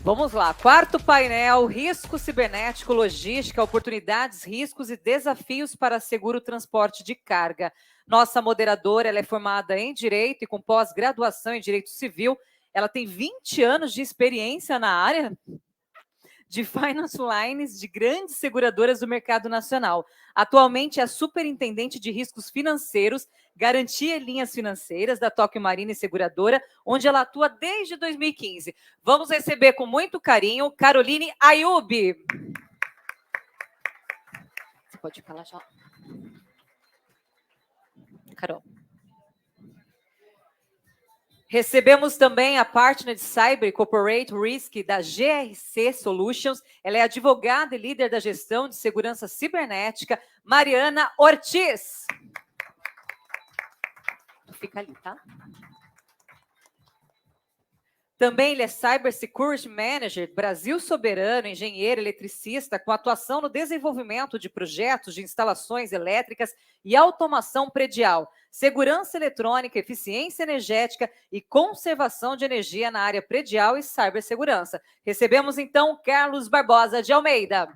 Vamos lá, quarto painel, risco cibernético, logística, oportunidades, riscos e desafios para seguro transporte de carga. Nossa moderadora, ela é formada em Direito e com pós-graduação em Direito Civil. Ela tem 20 anos de experiência na área de finance lines de grandes seguradoras do mercado nacional. Atualmente é superintendente de riscos financeiros, garantia e linhas financeiras da Tóquio Marine Seguradora, onde ela atua desde 2015. Vamos receber com muito carinho Caroline Ayub. Você pode falar já. Carol. Recebemos também a partner de Cyber e Corporate Risk da GRC Solutions. Ela é advogada e líder da gestão de segurança cibernética, Mariana Ortiz. Fica ali, tá? Também ele é Cyber Security Manager, Brasil Soberano, engenheiro eletricista, com atuação no desenvolvimento de projetos de instalações elétricas e automação predial, segurança eletrônica, eficiência energética e conservação de energia na área predial e cibersegurança. Recebemos, então, Carlos Barbosa de Almeida.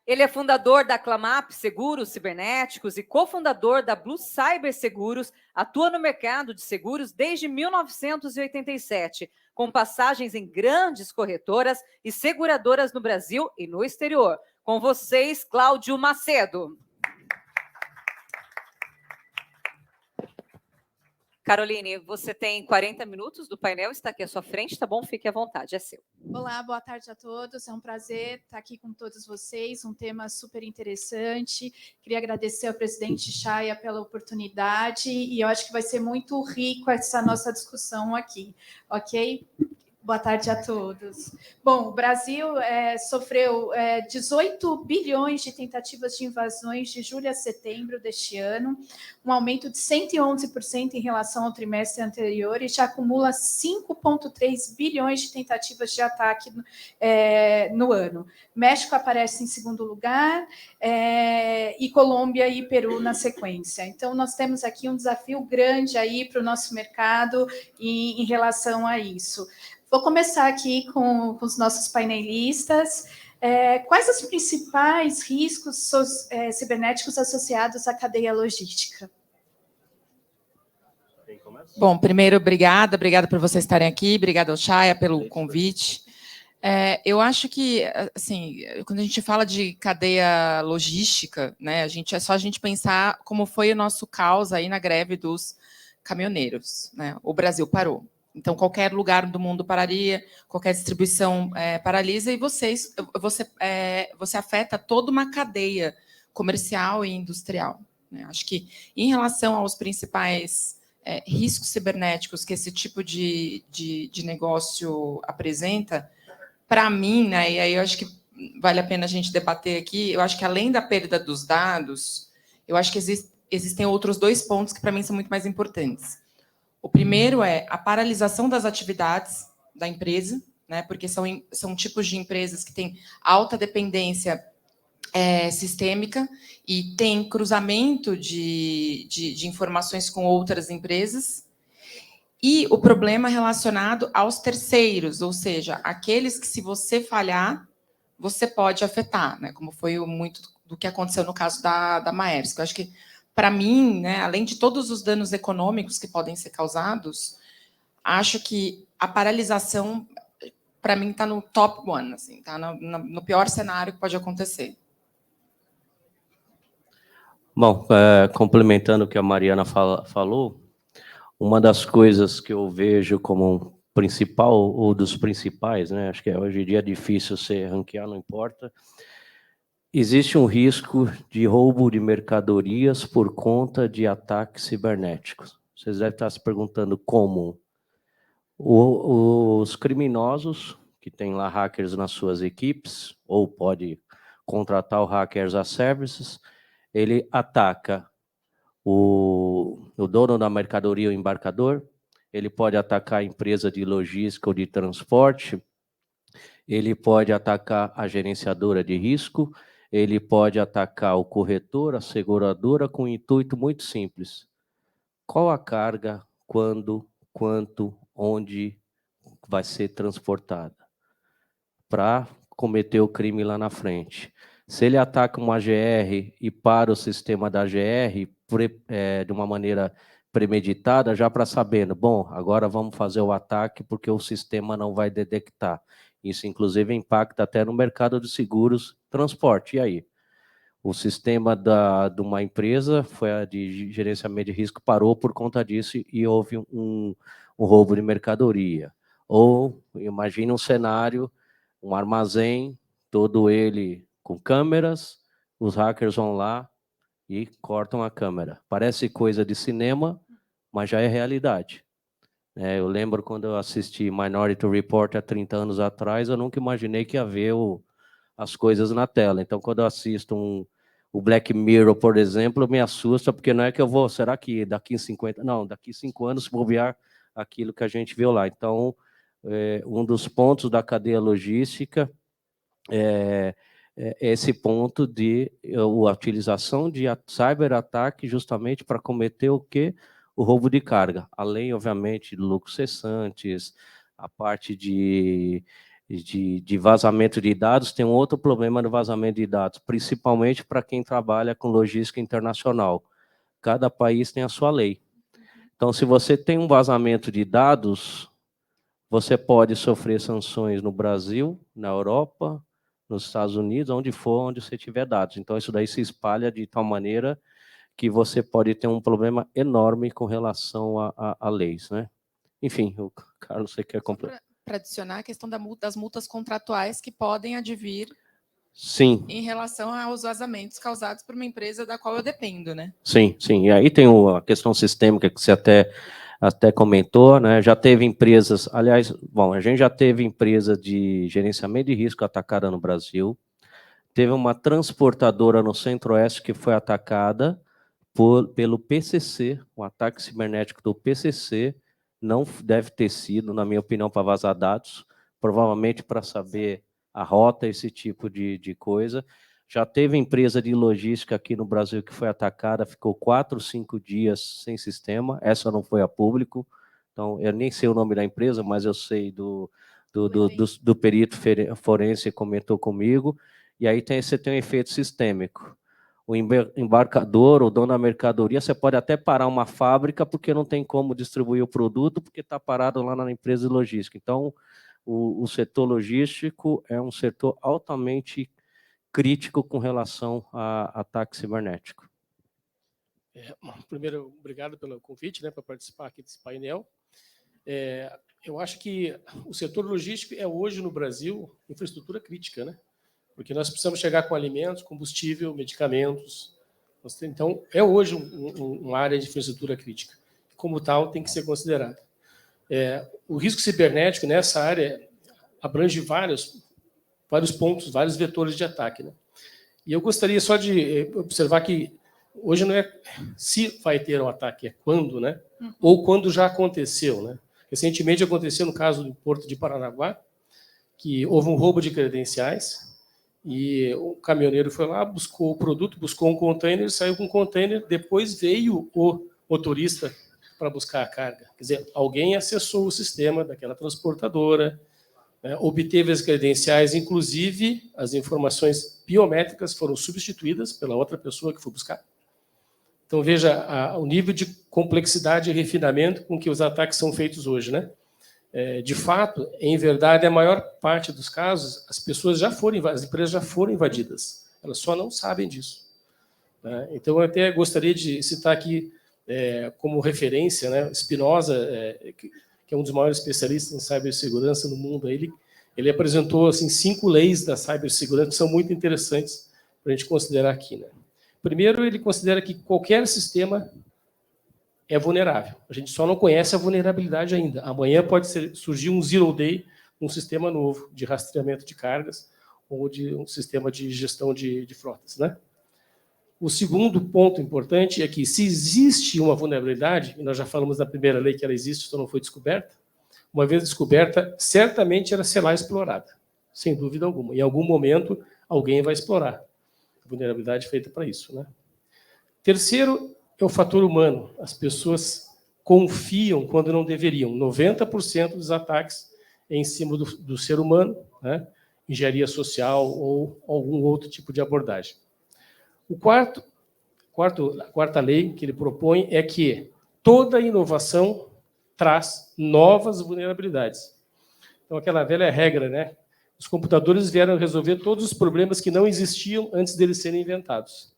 Ele é fundador da Clamap Seguros Cibernéticos e cofundador da Blue Cyber Seguros, atua no mercado de seguros desde 1987, com passagens em grandes corretoras e seguradoras no Brasil e no exterior. Com vocês, Cláudio Macedo. Caroline, você tem 40 minutos do painel, está aqui à sua frente, tá bom? Fique à vontade, é seu. Olá, boa tarde a todos. É um prazer estar aqui com todos vocês, um tema super interessante. Queria agradecer ao presidente Chaya pela oportunidade e eu acho que vai ser muito rico essa nossa discussão aqui, ok? Boa tarde a todos. Bom, o Brasil sofreu 18 bilhões de tentativas de invasões de julho a setembro deste ano, um aumento de 111% em relação ao trimestre anterior e já acumula 5,3 bilhões de tentativas de ataque no ano. México aparece em segundo lugar e Colômbia e Peru na sequência. Então, nós temos aqui um desafio grande aí para o nosso mercado em relação a isso. Vou começar aqui com os nossos painelistas. Quais os principais riscos cibernéticos associados à cadeia logística? Bom, primeiro, obrigada por vocês estarem aqui, obrigada ao Chaya pelo convite. Eu acho que, assim, quando a gente fala de cadeia logística, né, é só a gente pensar como foi o nosso caos aí na greve dos caminhoneiros, né? O Brasil parou. Então, qualquer lugar do mundo pararia, qualquer distribuição paralisa e você afeta toda uma cadeia comercial e industrial, né? Acho que, em relação aos principais riscos cibernéticos que esse tipo de negócio apresenta, para mim, né, e aí eu acho que vale a pena a gente debater aqui, eu acho que, além da perda dos dados, eu acho que existem outros dois pontos que, para mim, são muito mais importantes. O primeiro é a paralisação das atividades da empresa, né, porque são tipos de empresas que têm alta dependência sistêmica e tem cruzamento de informações com outras empresas. E o problema relacionado aos terceiros, ou seja, aqueles que, se você falhar, você pode afetar, né, como foi muito do que aconteceu no caso da Maersk. Eu acho que, para mim, né, além de todos os danos econômicos que podem ser causados, acho que a paralisação, para mim, está no top one, assim, está no pior cenário que pode acontecer. Bom, complementando o que a Mariana falou, uma das coisas que eu vejo como principal, ou dos principais, né, acho que hoje em dia é difícil você ranquear, não importa, existe um risco de roubo de mercadorias por conta de ataques cibernéticos. Vocês devem estar se perguntando como. Os criminosos, que têm lá hackers nas suas equipes, ou pode contratar o Hackers as Services, ele ataca o dono da mercadoria, o embarcador, ele pode atacar a empresa de logística ou de transporte, ele pode atacar a gerenciadora de risco, ele pode atacar o corretor, a seguradora, com um intuito muito simples. Qual a carga, quando, quanto, onde vai ser transportada, para cometer o crime lá na frente. Se ele ataca uma AGR e para o sistema da AGR de uma maneira premeditada, já para sabendo, bom, agora vamos fazer o ataque porque o sistema não vai detectar. Isso, inclusive, impacta até no mercado de seguros, transporte. E aí? O sistema de uma empresa, foi a de gerenciamento de risco, parou por conta disso e houve um roubo de mercadoria. Ou, imagine um cenário, um armazém, todo ele com câmeras, os hackers vão lá e cortam a câmera. Parece coisa de cinema, mas já é realidade. Eu lembro quando eu assisti Minority Report há 30 anos atrás, eu nunca imaginei que ia ver as coisas na tela. Então, quando eu assisto o Black Mirror, por exemplo, me assusta, porque não é que eu vou, será que daqui 50... Não, daqui 5 anos vou ver aquilo que a gente viu lá. Então, um dos pontos da cadeia logística é esse ponto de a utilização de cyberataque justamente para cometer o quê? O roubo de carga, além, obviamente, de lucros cessantes, a parte de vazamento de dados. Tem um outro problema no vazamento de dados, principalmente para quem trabalha com logística internacional. Cada país tem a sua lei. Então, se você tem um vazamento de dados, você pode sofrer sanções no Brasil, na Europa, nos Estados Unidos, onde for, onde você tiver dados. Então, isso daí se espalha de tal maneira que você pode ter um problema enorme com relação a leis, né? Enfim, o Carlos, você quer completar? Para adicionar a questão das multas contratuais que podem advir Sim. Em relação aos vazamentos causados por uma empresa da qual eu dependo, né? Sim, sim. E aí tem a questão sistêmica que você até comentou, né? Já teve empresas, aliás, bom, a gente já teve empresa de gerenciamento de risco atacada no Brasil. Teve uma transportadora no Centro-Oeste que foi atacada pelo PCC, um ataque cibernético do PCC. Não deve ter sido, na minha opinião, para vazar dados, provavelmente para saber a rota, esse tipo de coisa. Já teve empresa de logística aqui no Brasil que foi atacada, ficou 4, 5 dias sem sistema, essa não foi a público, então eu nem sei o nome da empresa, mas eu sei do perito forense comentou comigo, e aí você tem um efeito sistêmico. O embarcador, o dono da mercadoria, você pode até parar uma fábrica porque não tem como distribuir o produto, porque está parado lá na empresa de logística. Então, o setor logístico é um setor altamente crítico com relação a ataque cibernético. Primeiro, obrigado pelo convite, né, para participar aqui desse painel. Eu acho que o setor logístico é hoje no Brasil infraestrutura crítica, né? Porque nós precisamos chegar com alimentos, combustível, medicamentos. Então, é hoje uma área de infraestrutura crítica. Como tal, tem que ser considerada. O risco cibernético nessa área abrange vários pontos, vários vetores de ataque, né? E eu gostaria só de observar que hoje não é se vai ter um ataque, é quando, né? Ou quando já aconteceu, né? Recentemente aconteceu no caso do Porto de Paranaguá, que houve um roubo de credenciais e o caminhoneiro foi lá, buscou o produto, buscou um container, saiu com um container, depois veio o motorista para buscar a carga. Quer dizer, alguém acessou o sistema daquela transportadora, né, obteve as credenciais, inclusive as informações biométricas foram substituídas pela outra pessoa que foi buscar. Então, veja o nível de complexidade e refinamento com que os ataques são feitos hoje, né? De fato, em verdade, a maior parte dos casos, as empresas já foram invadidas. Elas só não sabem disso, né? Então, eu até gostaria de citar aqui como referência, né, Spinoza, que é um dos maiores especialistas em cibersegurança no mundo. Ele apresentou assim 5 leis da cibersegurança que são muito interessantes para a gente considerar aqui, né? Primeiro, ele considera que qualquer sistema é vulnerável. A gente só não conhece a vulnerabilidade ainda. Amanhã pode surgir um zero day, um sistema novo de rastreamento de cargas ou de um sistema de gestão de frotas, né? O segundo ponto importante é que, se existe uma vulnerabilidade, e nós já falamos na primeira lei que ela existe, só não foi descoberta, uma vez descoberta, certamente ela será explorada, sem dúvida alguma. Em algum momento, alguém vai explorar. A vulnerabilidade feita para isso, né? Terceiro é o fator humano. As pessoas confiam quando não deveriam. 90% dos ataques é em cima do ser humano, né? Engenharia social ou algum outro tipo de abordagem. A quarta lei que ele propõe é que toda inovação traz novas vulnerabilidades. Então, aquela velha regra, né? Os computadores vieram resolver todos os problemas que não existiam antes deles serem inventados.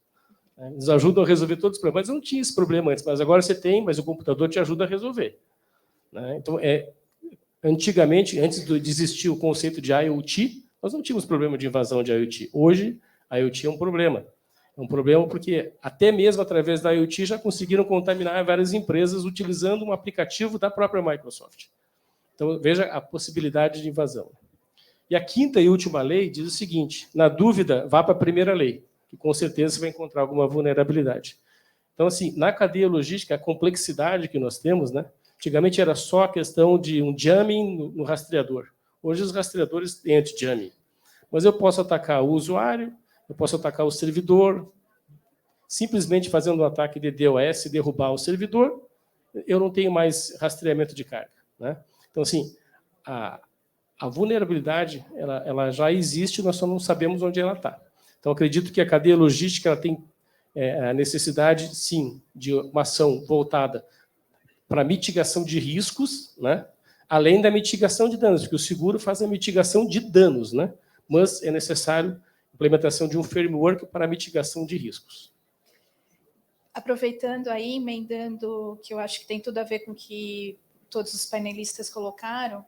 Eles ajudam a resolver todos os problemas. Mas não tinha esse problema antes, mas agora você tem, mas o computador te ajuda a resolver. Então, antigamente, antes de existir o conceito de IoT, nós não tínhamos problema de invasão de IoT. Hoje, a IoT é um problema. É um problema porque, até mesmo através da IoT, já conseguiram contaminar várias empresas utilizando um aplicativo da própria Microsoft. Então, veja a possibilidade de invasão. E a quinta e última lei diz o seguinte: na dúvida, vá para a primeira lei, que com certeza você vai encontrar alguma vulnerabilidade. Então, assim, na cadeia logística, a complexidade que nós temos, né? Antigamente era só a questão de um jamming no rastreador. Hoje os rastreadores têm anti-jamming. Mas eu posso atacar o usuário, eu posso atacar o servidor, simplesmente fazendo um ataque de DOS, derrubar o servidor, eu não tenho mais rastreamento de carga, né? Então, assim, a vulnerabilidade ela já existe, nós só não sabemos onde ela está. Então, acredito que a cadeia logística ela tem a necessidade, sim, de uma ação voltada para mitigação de riscos, né? Além da mitigação de danos, porque o seguro faz a mitigação de danos, né? Mas é necessário a implementação de um framework para a mitigação de riscos. Aproveitando aí, emendando, que eu acho que tem tudo a ver com o que todos os painelistas colocaram,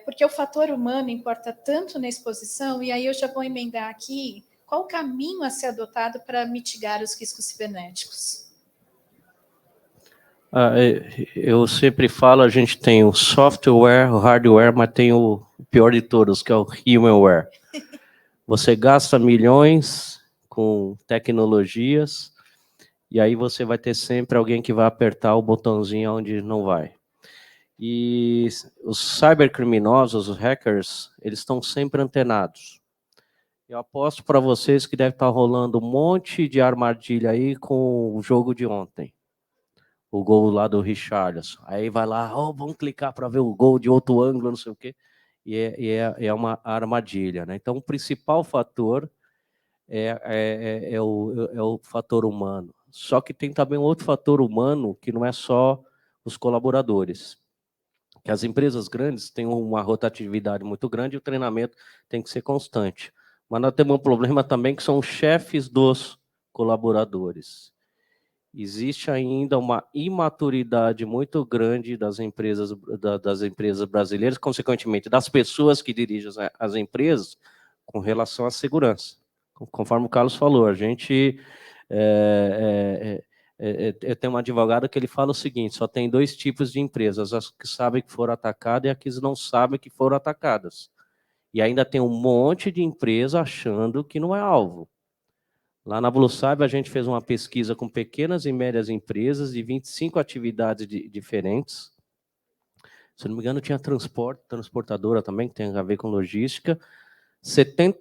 porque o fator humano importa tanto na exposição, e aí eu já vou emendar aqui, qual o caminho a ser adotado para mitigar os riscos cibernéticos? Eu sempre falo, a gente tem o software, o hardware, mas tem o pior de todos, que é o humanware. Você gasta milhões com tecnologias, e aí você vai ter sempre alguém que vai apertar o botãozinho onde não vai. E os cybercriminosos, os hackers, eles estão sempre antenados. Eu aposto para vocês que deve estar rolando um monte de armadilha aí com o jogo de ontem. O gol lá do Richarlison. Aí vai lá, vamos clicar para ver o gol de outro ângulo, não sei o quê. E é uma armadilha, né? Então, o principal fator é o fator humano. Só que tem também um outro fator humano que não é só os colaboradores. Que as empresas grandes têm uma rotatividade muito grande e o treinamento tem que ser constante. Mas nós temos um problema também que são os chefes dos colaboradores. Existe ainda uma imaturidade muito grande das empresas brasileiras, consequentemente, das pessoas que dirigem as empresas com relação à segurança. Conforme o Carlos falou, a gente tem um advogado que ele fala o seguinte: só tem dois tipos de empresas, as que sabem que foram atacadas e as que não sabem que foram atacadas. E ainda tem um monte de empresa achando que não é alvo. Lá na BlueCyber, a gente fez uma pesquisa com pequenas e médias empresas de 25 atividades diferentes. Se não me engano, tinha transportadora também, que tem a ver com logística.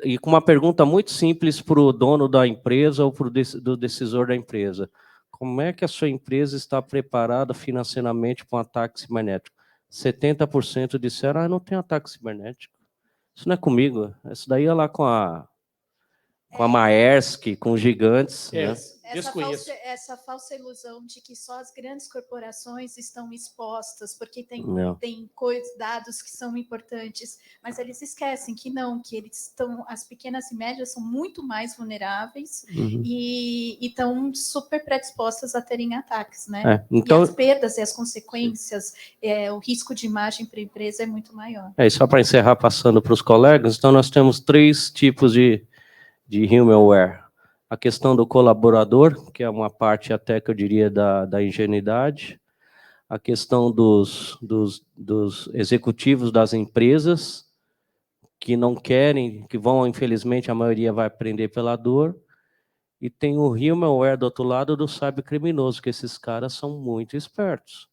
E com uma pergunta muito simples para o dono da empresa ou para o decisor da empresa. Como é que a sua empresa está preparada financeiramente para um ataque cibernético? 70% disseram, não tem ataque cibernético. Isso não é comigo, isso daí é lá com a Maersk, com os gigantes. Né? Essa falsa ilusão de que só as grandes corporações estão expostas, porque tem dados que são importantes, mas eles esquecem que não, que as pequenas e médias são muito mais vulneráveis e estão super predispostas a terem ataques, né? Então, e as perdas e as consequências, o risco de imagem para a empresa é muito maior. E só para encerrar, passando para os colegas, então nós temos 3 tipos de humanware. A questão do colaborador, que é uma parte até que eu diria da ingenuidade. A questão dos executivos das empresas, que não querem, que vão, infelizmente, a maioria vai aprender pela dor. E tem o humanware do outro lado do cybercriminoso, que esses caras são muito espertos.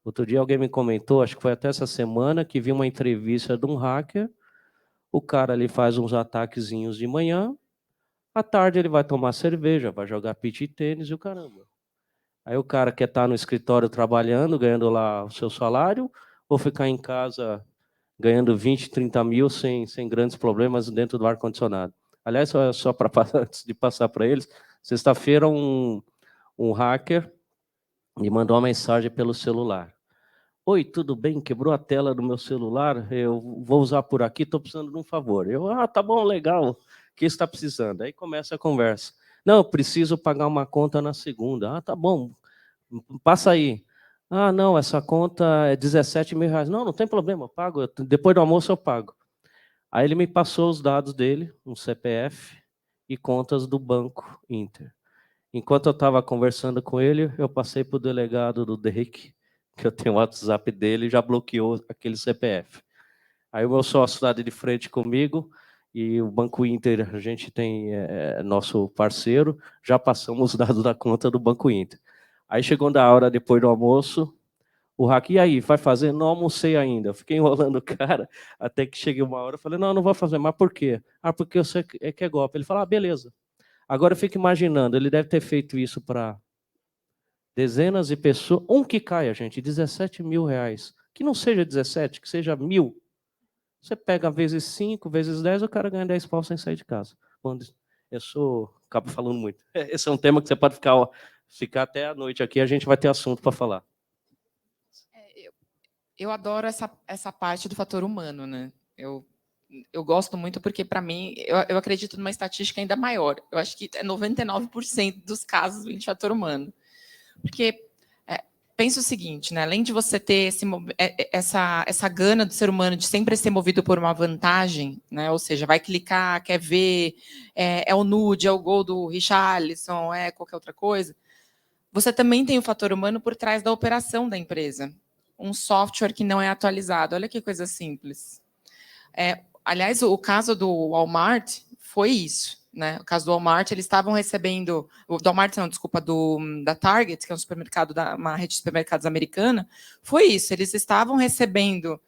Outro dia alguém me comentou, acho que foi até essa semana, que vi uma entrevista de um hacker. O cara ali faz uns ataquezinhos de manhã, à tarde ele vai tomar cerveja, vai jogar beach tênis e o caramba. Aí o cara quer estar no escritório trabalhando, ganhando lá o seu salário, ou ficar em casa ganhando 20, 30 mil sem grandes problemas dentro do ar-condicionado. Aliás, só para antes de passar para eles, sexta-feira um hacker me mandou uma mensagem pelo celular. Oi, tudo bem? Quebrou a tela do meu celular, eu vou usar por aqui, estou precisando de um favor. Tá bom, legal, o que está precisando? Aí começa a conversa. Não, eu preciso pagar uma conta na segunda. Tá bom, passa aí. Não, essa conta é 17 mil reais. Não tem problema, eu pago, depois do almoço eu pago. Aí ele me passou os dados dele, um CPF e contas do Banco Inter. Enquanto eu estava conversando com ele, eu passei para o delegado do DEIC, que eu tenho o WhatsApp dele, e já bloqueou aquele CPF. Aí o meu sócio está de frente comigo, e o Banco Inter, a gente tem nosso parceiro, já passamos os dados da conta do Banco Inter. Aí chegou da hora, depois do almoço, o hack, e aí, vai fazer? Não almocei ainda. Eu fiquei enrolando o cara, até que cheguei uma hora, eu falei, não vou fazer, mas por quê? Porque eu sei que é golpe. Ele falou, beleza. Agora eu fico imaginando, ele deve ter feito isso para dezenas de pessoas, que caia, gente, 17 mil reais. Que não seja 17, que seja 1.000. Você pega vezes 5, vezes 10, o cara ganha 10 pau sem sair de casa. Acabo falando muito. Esse é um tema que você pode ficar até a noite aqui, a gente vai ter assunto para falar. Eu adoro essa parte do fator humano, né? Eu gosto muito porque, para mim, eu acredito numa estatística ainda maior. Eu acho que é 99% dos casos vem de fator humano. Porque pensa o seguinte, né? Além de você ter essa gana do ser humano de sempre ser movido por uma vantagem, né? Ou seja, vai clicar, quer ver, é o nude, é o gol do Richarlison, é qualquer outra coisa. Você também tem o fator humano por trás da operação da empresa. Um software que não é atualizado. Olha que coisa simples. Aliás, o caso do Walmart foi isso, né? O caso do Walmart, eles estavam recebendo... Do Walmart, não, desculpa, da Target, que é um supermercado, uma rede de supermercados americana, foi isso. Eles estavam recebendo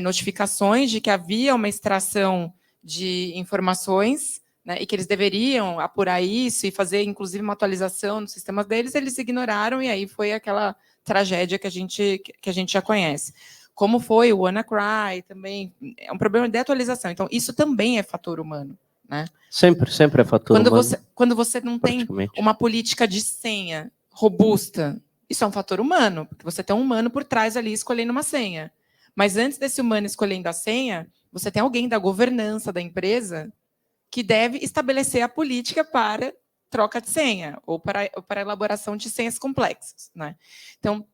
notificações de que havia uma extração de informações, né, e que eles deveriam apurar isso e fazer, inclusive, uma atualização nos sistemas deles, eles ignoraram, e aí foi aquela tragédia que a gente já conhece. Como foi o WannaCry também, é um problema de atualização. Então, isso também é fator humano, né? Sempre é fator humano. Quando você não tem uma política de senha robusta, isso é um fator humano, porque você tem um humano por trás ali escolhendo uma senha. Mas antes desse humano escolhendo a senha, você tem alguém da governança da empresa que deve estabelecer a política para troca de senha ou para elaboração de senhas complexas, né? Então,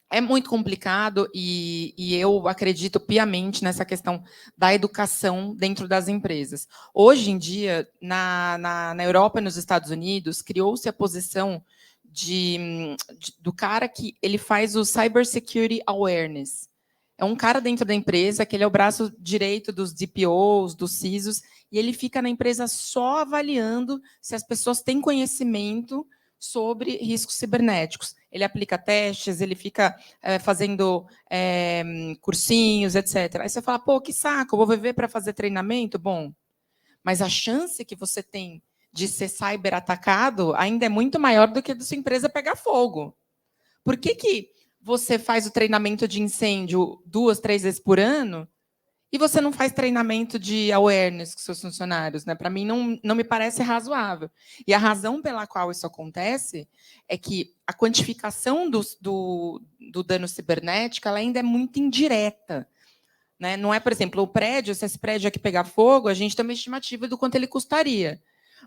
é muito complicado e eu acredito piamente nessa questão da educação dentro das empresas. Hoje em dia, na Europa e nos Estados Unidos, criou-se a posição do cara que ele faz o Cybersecurity Awareness. É um cara dentro da empresa que ele é o braço direito dos DPOs, dos CISOs, e ele fica na empresa só avaliando se as pessoas têm conhecimento sobre riscos cibernéticos. Ele aplica testes, ele fica fazendo cursinhos, etc. Aí você fala, pô, que saco, eu vou viver para fazer treinamento? Bom, mas a chance que você tem de ser cyberatacado ainda é muito maior do que a da sua empresa pegar fogo. Por que você faz o treinamento de incêndio 2, 3 vezes por ano e você não faz treinamento de awareness com seus funcionários, né? Para mim, não me parece razoável. E a razão pela qual isso acontece é que a quantificação do dano cibernético ela ainda é muito indireta, né? Não é, por exemplo, o prédio, se esse prédio aqui pegar fogo, a gente tem uma estimativa do quanto ele custaria.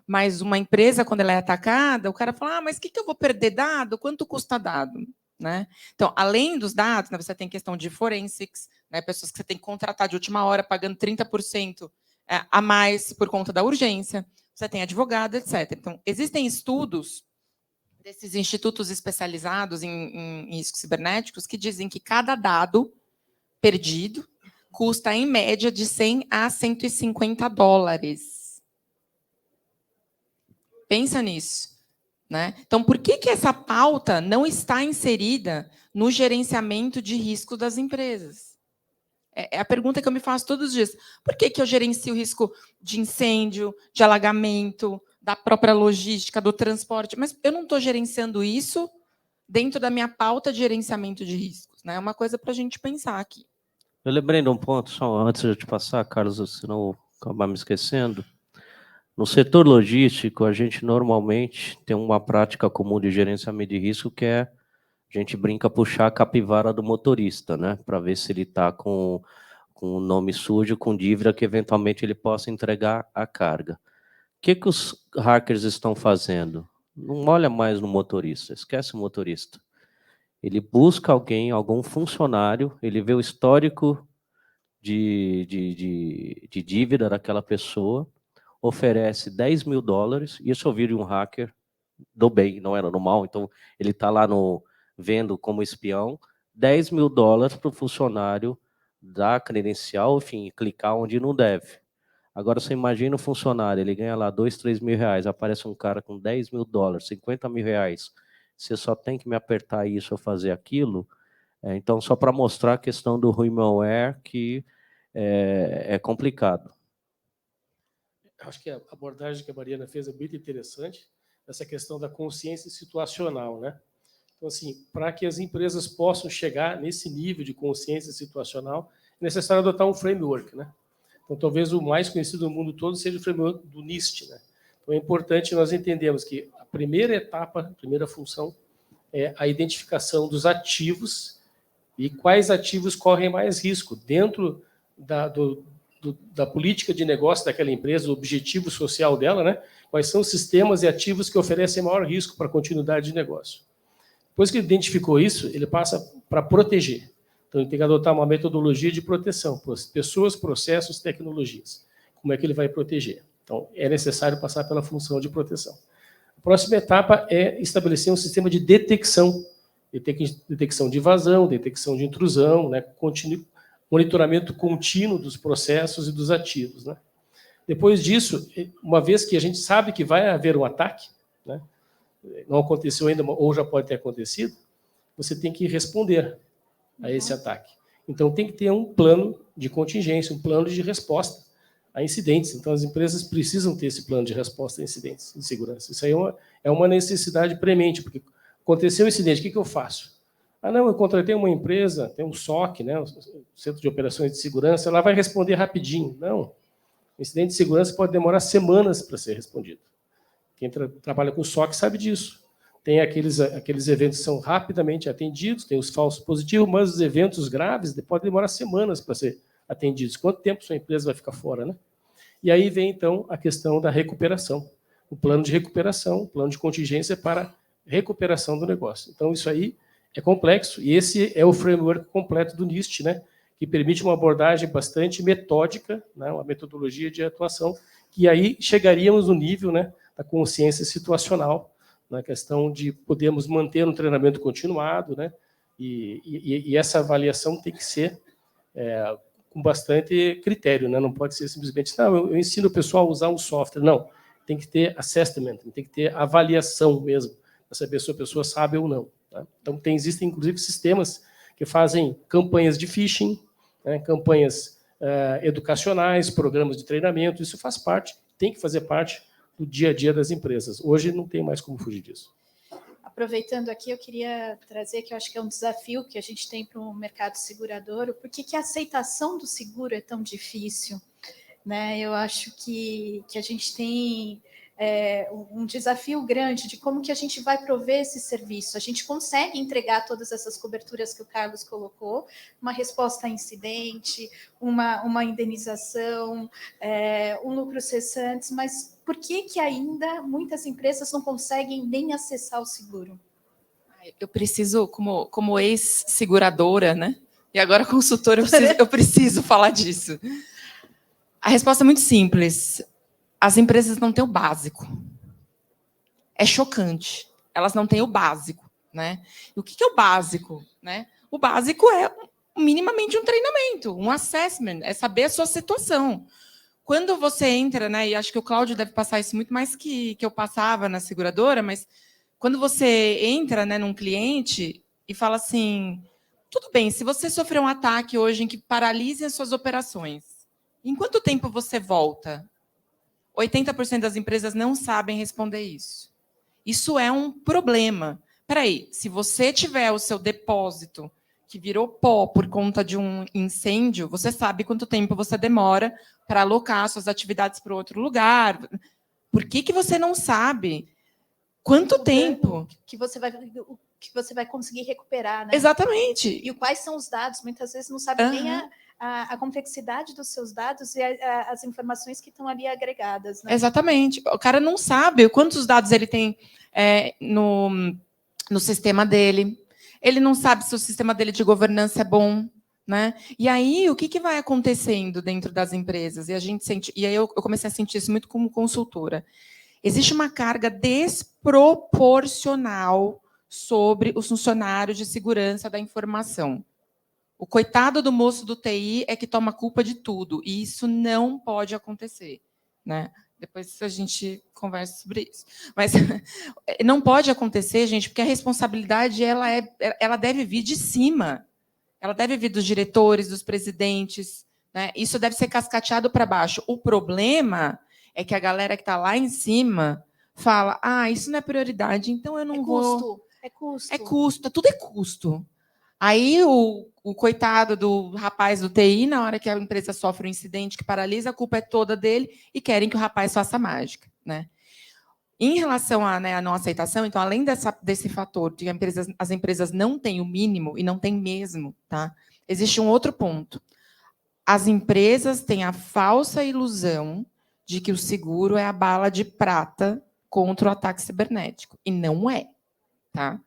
Mas uma empresa, quando ela é atacada, o cara fala, mas o que eu vou perder dado? Quanto custa dado? Né? Então, além dos dados, né, você tem questão de forensics, né, pessoas que você tem que contratar de última hora, pagando 30% a mais por conta da urgência, você tem advogado, etc. Então, existem estudos desses institutos especializados em riscos cibernéticos que dizem que cada dado perdido custa, em média, de 100 a 150 dólares. Pensa nisso. Né? Então, por que essa pauta não está inserida no gerenciamento de risco das empresas? É a pergunta que eu me faço todos os dias. Por que eu gerencio o risco de incêndio, de alagamento, da própria logística, do transporte? Mas eu não estou gerenciando isso dentro da minha pauta de gerenciamento de riscos, né? É uma coisa para a gente pensar aqui. Eu lembrei de um ponto, só antes de eu te passar, Carlos, senão eu vou acabar me esquecendo. No setor logístico, a gente normalmente tem uma prática comum de gerenciamento de risco, que é, a gente brinca, puxar a capivara do motorista, né? Para ver se ele está com o nome sujo, com dívida, que eventualmente ele possa entregar a carga. O que os hackers estão fazendo? Não olha mais no motorista, esquece o motorista. Ele busca alguém, algum funcionário, ele vê o histórico de dívida daquela pessoa, oferece $10.000, isso eu vi de um hacker do bem, não era no mal, então ele está lá vendo como espião, $10.000 para o funcionário dar credencial, enfim, clicar onde não deve. Agora você imagina o funcionário, ele ganha lá R$2, R$3.000, aparece um cara com $10.000, R$50.000, você só tem que me apertar isso ou fazer aquilo. Então, só para mostrar a questão do Humanware, que é complicado. Acho que a abordagem que a Mariana fez é muito interessante, essa questão da consciência situacional, né? Então, assim, para que as empresas possam chegar nesse nível de consciência situacional, é necessário adotar um framework, né? Então, talvez o mais conhecido no mundo todo seja o framework do NIST, né? Então, é importante nós entendermos que a primeira etapa, a primeira função, é a identificação dos ativos e quais ativos correm mais risco dentro da política de negócio daquela empresa, o objetivo social dela, né? Quais são os sistemas e ativos que oferecem maior risco para a continuidade de negócio. Depois que ele identificou isso, ele passa para proteger. Então, ele tem que adotar uma metodologia de proteção, pessoas, processos, tecnologias. Como é que ele vai proteger? Então, é necessário passar pela função de proteção. A próxima etapa é estabelecer um sistema de detecção de vazão, detecção de intrusão, né? Monitoramento contínuo dos processos e dos ativos, né? Depois disso, uma vez que a gente sabe que vai haver um ataque, né? Não aconteceu ainda, ou já pode ter acontecido, você tem que responder a esse ataque. Então, tem que ter um plano de contingência, um plano de resposta a incidentes. Então, as empresas precisam ter esse plano de resposta a incidentes de segurança. Isso aí é uma necessidade premente, porque aconteceu um incidente, o que eu faço? Ah, não, eu contratei uma empresa, tem um SOC, né, o Centro de Operações de Segurança, ela vai responder rapidinho. Não. O incidente de segurança pode demorar semanas para ser respondido. Quem trabalha com SOC sabe disso. Tem aqueles eventos que são rapidamente atendidos, tem os falsos positivos, mas os eventos graves podem demorar semanas para ser atendidos. Quanto tempo sua empresa vai ficar fora, né? E aí vem, então, a questão da recuperação. O plano de recuperação, o plano de contingência para recuperação do negócio. Então, isso aí é complexo, e esse é o framework completo do NIST, né? Que permite uma abordagem bastante metódica, né? Uma metodologia de atuação, que aí chegaríamos no nível, né, da consciência situacional, na questão de podermos manter um treinamento continuado, né? E essa avaliação tem que ser com bastante critério, né? Não pode ser simplesmente, não, eu ensino o pessoal a usar um software. Não, tem que ter assessment, tem que ter avaliação mesmo, para saber se a pessoa sabe ou não. Tá? Então, existem, inclusive, sistemas que fazem campanhas de phishing, né? Campanhas educacionais, programas de treinamento, isso faz parte, tem que fazer parte do dia a dia das empresas. Hoje não tem mais como fugir disso. Aproveitando aqui, eu queria trazer que eu acho que é um desafio que a gente tem para o mercado segurador, por que a aceitação do seguro é tão difícil, né? Eu acho que a gente tem um desafio grande de como que a gente vai prover esse serviço. A gente consegue entregar todas essas coberturas que o Carlos colocou, uma resposta a incidente, uma indenização, um lucro cessante, mas por que ainda muitas empresas não conseguem nem acessar o seguro? Eu preciso, como ex-seguradora, né? E agora consultora, eu preciso falar disso. A resposta é muito simples. As empresas não têm o básico. É chocante. Elas não têm o básico, né? E o que é o básico, né? O básico é minimamente um treinamento, um assessment, é saber a sua situação. Quando você entra, né? E acho que o Cláudio deve passar isso muito mais que eu passava na seguradora, mas quando você entra, né, num cliente e fala assim, tudo bem, se você sofrer um ataque hoje em que paralise as suas operações, em quanto tempo você volta? 80% das empresas não sabem responder isso. Isso é um problema, peraí, se você tiver o seu depósito que virou pó por conta de um incêndio, você sabe quanto tempo você demora para alocar suas atividades para outro lugar. Por que você não sabe quanto tempo que você vai conseguir recuperar, né? Exatamente. E quais são os dados? Muitas vezes não sabe nem a complexidade dos seus dados e as informações que estão ali agregadas, né? Exatamente. O cara não sabe quantos dados ele tem no sistema dele. Ele não sabe se o sistema dele de governança é bom, né? E aí, o que vai acontecendo dentro das empresas? E a gente sente, e aí eu comecei a sentir isso muito como consultora. Existe uma carga desproporcional sobre os funcionários de segurança da informação. O coitado do moço do TI é que toma culpa de tudo, e isso não pode acontecer, né? Depois a gente conversa sobre isso. Mas não pode acontecer, gente, porque a responsabilidade ela deve vir de cima. Ela deve vir dos diretores, dos presidentes, né? Isso deve ser cascateado para baixo. O problema é que a galera que está lá em cima fala: isso não é prioridade, então eu não vou. É custo. É custo, tudo é custo. Aí o coitado do rapaz do TI, na hora que a empresa sofre um incidente que paralisa, a culpa é toda dele e querem que o rapaz faça mágica, né? Em relação à não aceitação, então, além desse fator de as empresas não têm o mínimo, e não têm mesmo, tá? Existe um outro ponto. As empresas têm a falsa ilusão de que o seguro é a bala de prata contra o ataque cibernético, e não é, tá?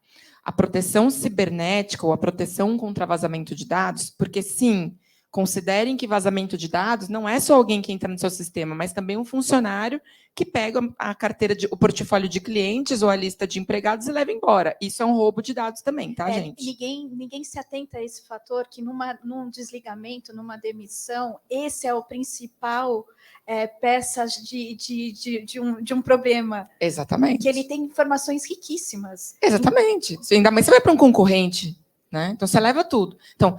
A proteção cibernética ou a proteção contra vazamento de dados, porque, sim, considerem que vazamento de dados não é só alguém que entra no seu sistema, mas também um funcionário que pega a carteira, o portfólio de clientes ou a lista de empregados e leva embora. Isso é um roubo de dados também, tá, gente? Ninguém se atenta a esse fator, que num desligamento, numa demissão, esse é o principal peça de um problema. Exatamente. Que ele tem informações riquíssimas. Exatamente. Ainda mais você vai para um concorrente, né? Então você leva tudo. Então,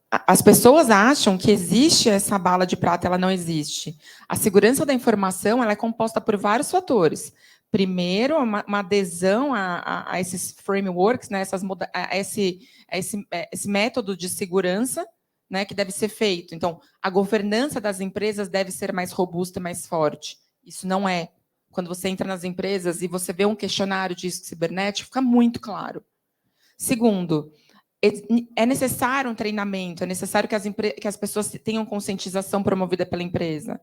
as pessoas acham que existe essa bala de prata, ela não existe. A segurança da informação ela é composta por vários fatores. Primeiro, uma adesão a esses frameworks, né, esse método de segurança, né, que deve ser feito. Então, a governança das empresas deve ser mais robusta e mais forte. Isso não é. Quando você entra nas empresas e você vê um questionário de risco cibernético, fica muito claro. Segundo, é necessário um treinamento, é necessário que as pessoas tenham conscientização promovida pela empresa.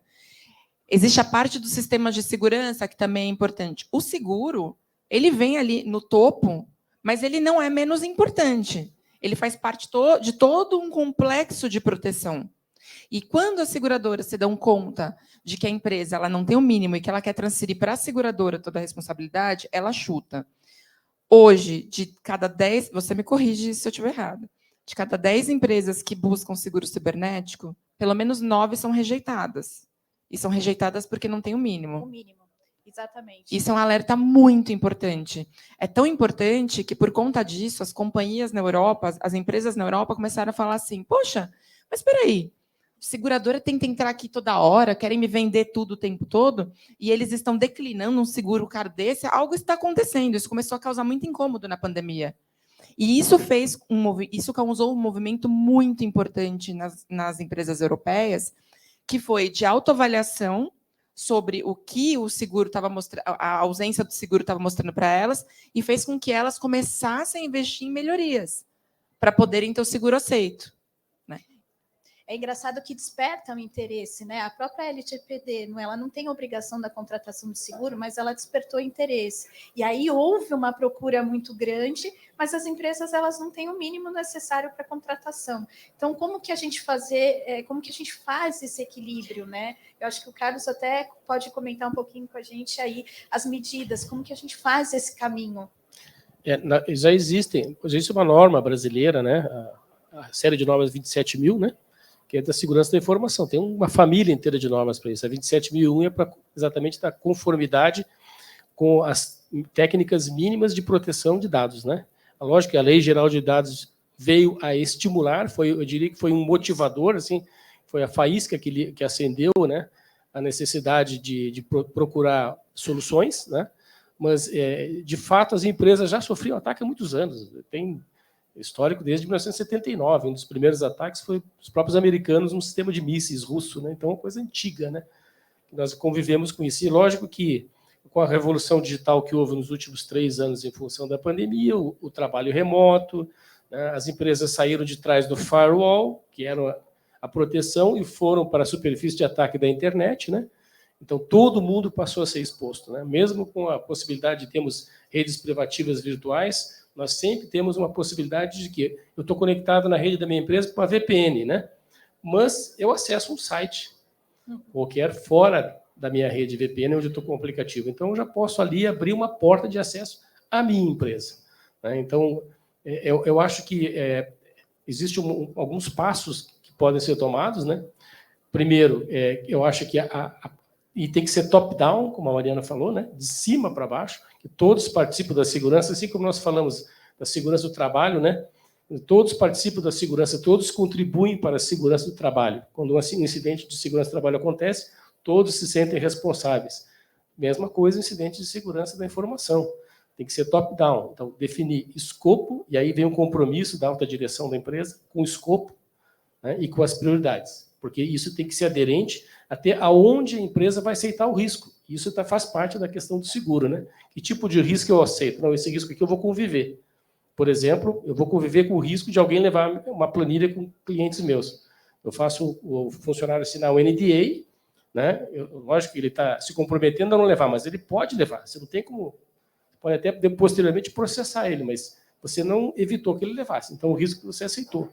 Existe a parte do sistema de segurança, que também é importante. O seguro, ele vem ali no topo, mas ele não é menos importante. Ele faz parte de todo um complexo de proteção. E quando as seguradoras se dão conta de que a empresa ela não tem o mínimo e que ela quer transferir para a seguradora toda a responsabilidade, ela chuta. Hoje, de cada 10, você me corrige se eu estiver errada, de cada 10 empresas que buscam seguro cibernético, pelo menos 9 são rejeitadas. E são rejeitadas porque não tem o mínimo. O mínimo, exatamente. Isso é um alerta muito importante. É tão importante que, por conta disso, as companhias na Europa, as empresas na Europa começaram a falar assim, poxa, mas espera aí, seguradora tenta entrar aqui toda hora, querem me vender tudo o tempo todo, e eles estão declinando um seguro caro desse, algo está acontecendo. Isso começou a causar muito incômodo na pandemia. E isso causou um movimento muito importante nas empresas europeias, que foi de autoavaliação sobre o que o seguro estava mostrando, a ausência do seguro estava mostrando para elas, e fez com que elas começassem a investir em melhorias para poderem ter o seguro aceito. É engraçado que desperta o interesse, né? A própria LGPD, ela não tem obrigação da contratação de seguro, mas ela despertou interesse. E aí houve uma procura muito grande, mas as empresas elas não têm o mínimo necessário para contratação. Então, como que a gente faz esse equilíbrio, né? Eu acho que o Carlos até pode comentar um pouquinho com a gente aí as medidas, como que a gente faz esse caminho. Já existe uma norma brasileira, né? A série de normas 27.000, né? Que é da segurança da informação. Tem uma família inteira de normas para isso. A 27.001 é para exatamente dar conformidade com as técnicas mínimas de proteção de dados, né? A lógica é a Lei Geral de Dados veio a estimular, eu diria que foi um motivador, assim, foi a faísca que acendeu, né, a necessidade de procurar soluções, né? mas, de fato, as empresas já sofriam ataque há muitos anos. Tem histórico desde 1979. Um dos primeiros ataques foi os próprios americanos, um sistema de mísseis russo, né? Então, é uma coisa antiga, né? Nós convivemos com isso. E lógico que, com a revolução digital que houve nos últimos 3 anos em função da pandemia, o trabalho remoto, né? As empresas saíram de trás do firewall, que era a proteção, e foram para a superfície de ataque da internet, né? Então, todo mundo passou a ser exposto, né? Mesmo com a possibilidade de termos redes privativas virtuais, nós sempre temos uma possibilidade de que eu estou conectado na rede da minha empresa com a VPN, né? Mas eu acesso um site qualquer fora da minha rede VPN, onde eu estou com o aplicativo. Então, eu já posso ali abrir uma porta de acesso à minha empresa, né? Então, eu acho que existem alguns passos que podem ser tomados, né? Primeiro, eu acho que e tem que ser top-down, como a Mariana falou, né? De cima para baixo, que todos participam da segurança, assim como nós falamos da segurança do trabalho, né? Todos participam da segurança, todos contribuem para a segurança do trabalho. Quando um incidente de segurança do trabalho acontece, todos se sentem responsáveis. Mesma coisa, incidente de segurança da informação. Tem que ser top-down. Então, definir escopo, e aí vem um compromisso da alta direção da empresa com o escopo, né? E com as prioridades, porque isso tem que ser aderente até aonde a empresa vai aceitar o risco. Isso faz parte da questão do seguro, né? Que tipo de risco eu aceito? Não, esse risco aqui eu vou conviver. Por exemplo, eu vou conviver com o risco de alguém levar uma planilha com clientes meus. Eu faço o funcionário assinar o NDA, né? Lógico que ele está se comprometendo a não levar, mas ele pode levar. Você não tem como... Pode até posteriormente processar ele, mas você não evitou que ele levasse. Então, o risco que você aceitou.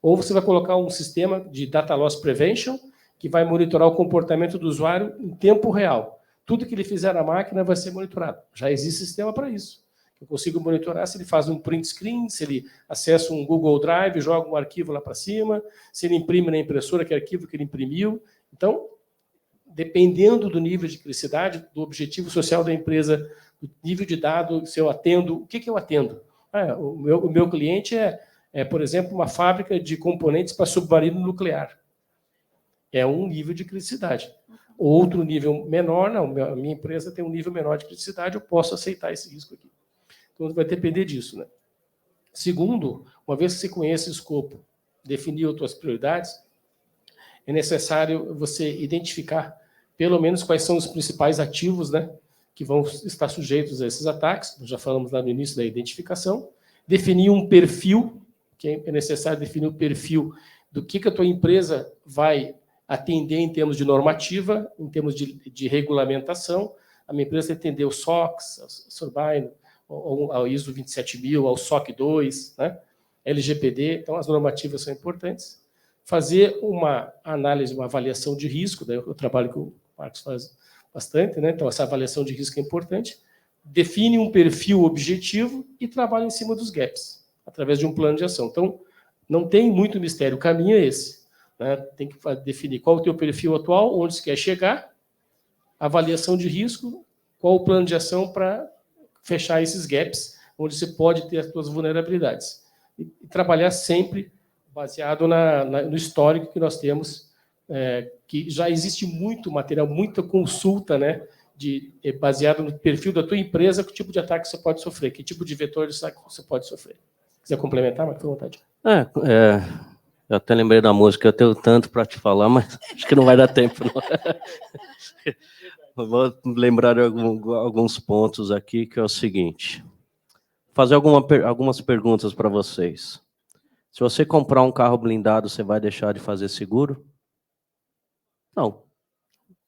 Ou você vai colocar um sistema de Data Loss Prevention, que vai monitorar o comportamento do usuário em tempo real. Tudo que ele fizer na máquina vai ser monitorado. Já existe sistema para isso. Eu consigo monitorar se ele faz um print screen, se ele acessa um Google Drive, joga um arquivo lá para cima, se ele imprime na impressora que arquivo que ele imprimiu. Então, dependendo do nível de criticidade, do objetivo social da empresa, do nível de dado, se eu atendo, o que eu atendo? O meu cliente por exemplo, uma fábrica de componentes para submarino nuclear. É um nível de criticidade. Outro nível menor, não, a minha empresa tem um nível menor de criticidade, eu posso aceitar esse risco aqui. Então, vai depender disso, né? Segundo, uma vez que você conhece o escopo, definiu as suas prioridades, é necessário você identificar, pelo menos, quais são os principais ativos, né, que vão estar sujeitos a esses ataques. Nós já falamos lá no início da identificação. Definir um perfil, que é necessário definir o perfil do que a tua empresa vai atender em termos de normativa, em termos de regulamentação. A minha empresa atender o SOX, a Sorbine, ao ISO 27000, ao SOC 2, né? LGPD, então as normativas são importantes. Fazer uma análise, uma avaliação de risco, daí o trabalho que o Marcos faz bastante, né? Então essa avaliação de risco é importante. Define um perfil objetivo e trabalha em cima dos gaps, através de um plano de ação. Então, não tem muito mistério, o caminho é esse, né? Tem que definir qual é o teu perfil atual, onde você quer chegar, avaliação de risco, qual o plano de ação para fechar esses gaps, onde você pode ter as suas vulnerabilidades. E trabalhar sempre baseado no histórico que nós temos, que já existe muito material, muita consulta, né, baseado no perfil da tua empresa, que tipo de ataque você pode sofrer, que tipo de vetor de ataque você pode sofrer. Quiser complementar, mas fica à vontade. Eu até lembrei da música, eu tenho tanto para te falar, mas acho que não vai dar tempo. Não. Eu vou lembrar de alguns pontos aqui, que é o seguinte. Fazer algumas perguntas para vocês. Se você comprar um carro blindado, você vai deixar de fazer seguro? Não.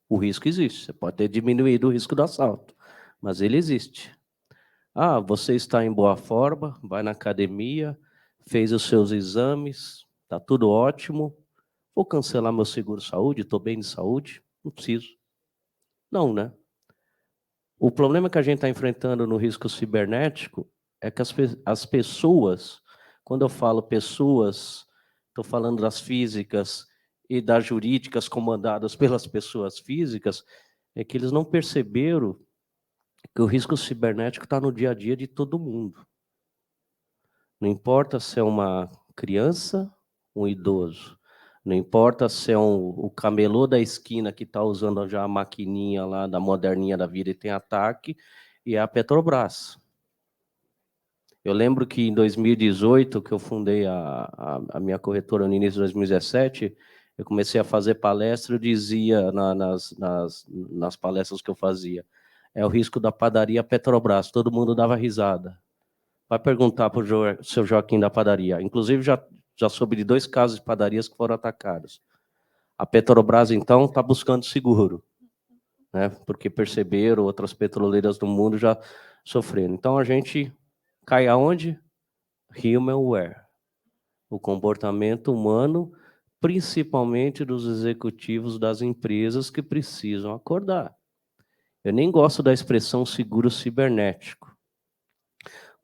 O risco existe. Você pode ter diminuído o risco do assalto, mas ele existe. Você está em boa forma, vai na academia, fez os seus exames, está tudo ótimo. Vou cancelar meu seguro-saúde, estou bem de saúde? Não preciso. Não, né? O problema que a gente está enfrentando no risco cibernético é que as pessoas, quando eu falo pessoas, estou falando das físicas e das jurídicas comandadas pelas pessoas físicas, é que eles não perceberam que o risco cibernético está no dia a dia de todo mundo. Não importa se é uma criança, um idoso, não importa se é o camelô da esquina que está usando já a maquininha lá da moderninha da vida e tem ataque, e é a Petrobras. Eu lembro que em 2018, que eu fundei a minha corretora no início de 2017, eu comecei a fazer palestra, eu dizia nas palestras que eu fazia, é o risco da padaria Petrobras, todo mundo dava risada. Vai perguntar para o seu Joaquim da padaria. Inclusive, já soube de 2 casos de padarias que foram atacadas. A Petrobras, então, está buscando seguro, né? Porque perceberam, outras petroleiras do mundo já sofreram. Então, a gente cai aonde? Humanware, o comportamento humano, principalmente dos executivos das empresas que precisam acordar. Eu nem gosto da expressão seguro cibernético,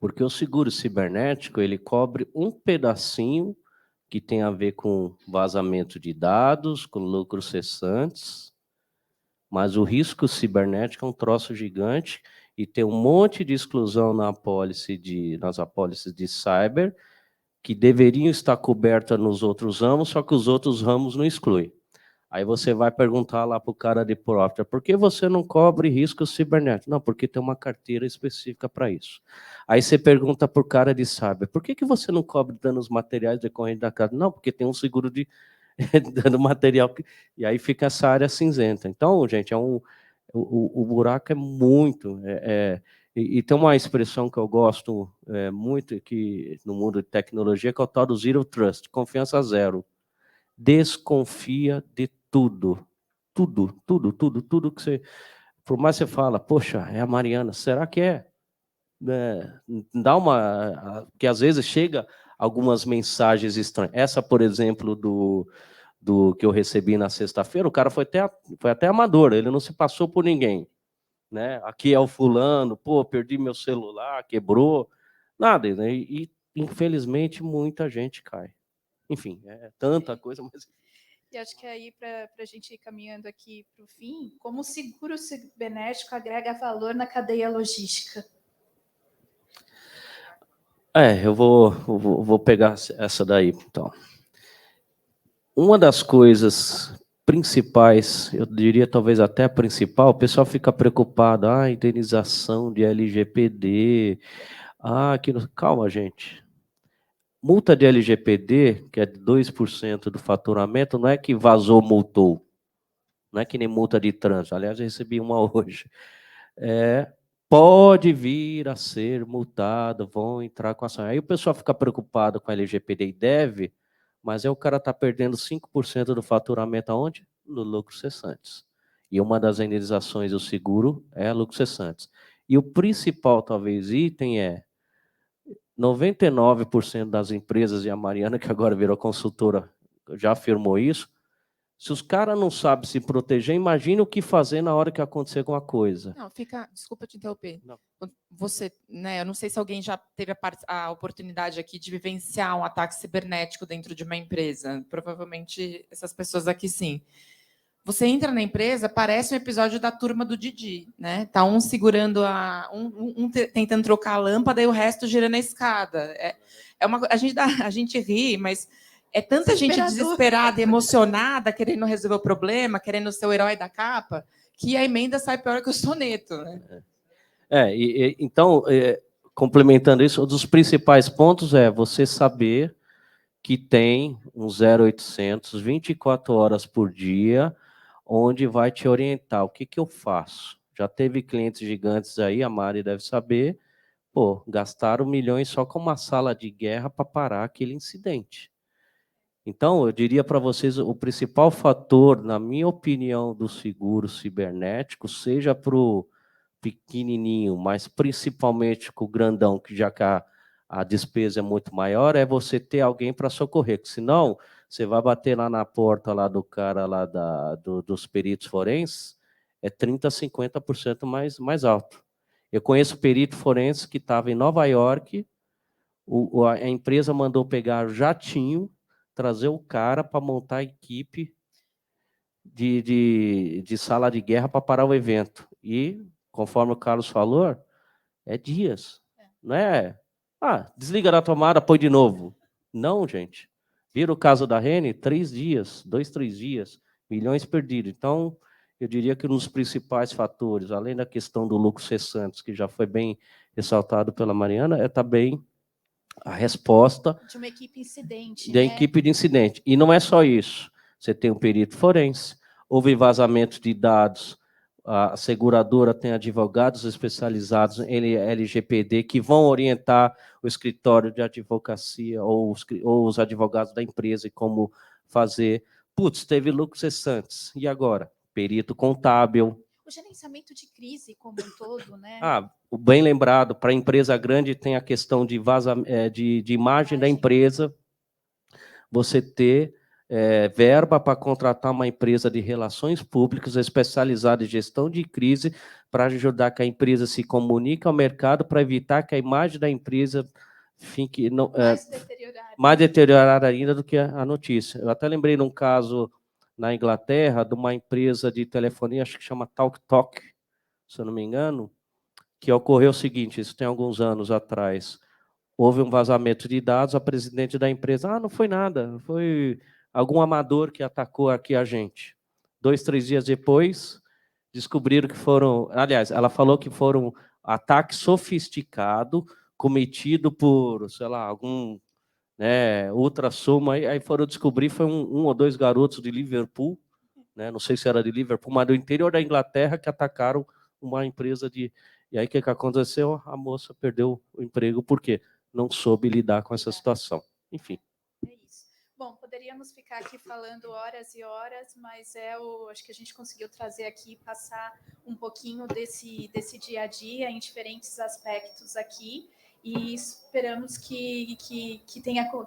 porque o seguro cibernético ele cobre um pedacinho que tem a ver com vazamento de dados, com lucros cessantes, mas o risco cibernético é um troço gigante e tem um monte de exclusão nas apólices de cyber, que deveriam estar cobertas nos outros ramos, só que os outros ramos não excluem. Aí você vai perguntar lá para o cara de Procter, por que você não cobre risco cibernético? Não, porque tem uma carteira específica para isso. Aí você pergunta para o cara de cyber, por que você não cobre danos materiais decorrentes da casa? Não, porque tem um seguro de dano material. E aí fica essa área cinzenta. Então, gente, o buraco é muito... E tem uma expressão que eu gosto muito que no mundo de tecnologia, que é o tal do Zero Trust, confiança zero. Desconfia de tudo. Tudo que você... Por mais que você fala, poxa, é a Mariana, será que é? Dá uma... Que às vezes chega algumas mensagens estranhas. Essa, por exemplo, do que eu recebi na sexta-feira, o cara foi até amador, ele não se passou por ninguém. Né? Aqui é o fulano, pô, perdi meu celular, quebrou, nada, né? E infelizmente muita gente cai. Enfim, é tanta coisa, mas... E acho que aí, para a gente ir caminhando aqui para o fim, como o seguro cibernético agrega valor na cadeia logística? Eu vou pegar essa daí, então. Uma das coisas principais, eu diria talvez até a principal, o pessoal fica preocupado, indenização de LGPD, calma, gente. Multa de LGPD, que é de 2% do faturamento, não é que vazou, multou. Não é que nem multa de trânsito. Aliás, eu recebi uma hoje. Pode vir a ser multado, vão entrar com ação. Aí o pessoal fica preocupado com a LGPD e deve, mas o cara está perdendo 5% do faturamento aonde? No lucro cessantes. E uma das indenizações do seguro é lucro cessantes. E o principal, talvez, item 99% das empresas, e a Mariana, que agora virou consultora, já afirmou isso, se os caras não sabem se proteger, imagina o que fazer na hora que acontecer alguma coisa. Não, desculpa te interromper. Não. Você, né, eu não sei se alguém já teve a oportunidade aqui de vivenciar um ataque cibernético dentro de uma empresa. Provavelmente essas pessoas aqui sim. Você entra na empresa, parece um episódio da Turma do Didi, né? Tá um segurando tentando trocar a lâmpada e o resto girando a escada. A gente ri, mas é tanta gente desesperada e emocionada, querendo resolver o problema, querendo ser o herói da capa, que a emenda sai pior que o soneto, né? Então, complementando isso, um dos principais pontos é você saber que tem um 0800 24 horas por dia, onde vai te orientar. O que eu faço? Já teve clientes gigantes aí, a Mari deve saber, gastaram milhões só com uma sala de guerra para parar aquele incidente. Então, eu diria para vocês, o principal fator, na minha opinião, do seguro cibernético, seja para o pequenininho, mas principalmente com o grandão, que já que a despesa é muito maior, é você ter alguém para socorrer, porque senão você vai bater lá na porta lá do cara lá dos peritos forenses, é 30%, 50% mais alto. Eu conheço perito forense que estava em Nova York, a empresa mandou pegar o jatinho, trazer o cara para montar a equipe de sala de guerra para parar o evento. E, conforme o Carlos falou, é dias. Não é, desliga da tomada, põe de novo. Não, gente. Vira o caso da Rene, 3 dias, 2, 3 dias, milhões perdidos. Então, eu diria que um dos principais fatores, além da questão do lucro cessante, que já foi bem ressaltado pela Mariana, é também a resposta de uma equipe incidente, da né? equipe de incidente. E não é só isso. Você tem um perito forense, houve vazamento de dados, a seguradora tem advogados especializados em LGPD que vão orientar o escritório de advocacia ou os advogados da empresa e como fazer. Putz, teve lucros cessantes. E agora? Perito contábil. O gerenciamento de crise como um todo, né? Bem lembrado, para a empresa grande tem a questão de de imagem da empresa, você ter verba para contratar uma empresa de relações públicas especializada em gestão de crise para ajudar que a empresa se comunique ao mercado para evitar que a imagem da empresa fique mais deteriorada ainda do que a notícia. Eu até lembrei de um caso na Inglaterra de uma empresa de telefonia, acho que chama TalkTalk, se eu não me engano, que ocorreu o seguinte, isso tem alguns anos atrás, houve um vazamento de dados, a presidente da empresa, não foi nada, foi algum amador que atacou aqui a gente. 2, 3 dias depois, descobriram que foram, aliás, ela falou que foram ataque sofisticado, cometido por, sei lá, algum ultrassoma, aí foram descobrir, foi um ou dois garotos de Liverpool, não sei se era de Liverpool, mas do interior da Inglaterra, que atacaram uma empresa de... E aí, o que aconteceu? A moça perdeu o emprego, por quê? Não soube lidar com essa situação. Enfim. É isso. Bom, poderíamos ficar aqui falando horas e horas, mas acho que a gente conseguiu trazer aqui, passar um pouquinho desse dia a dia em diferentes aspectos aqui, e esperamos que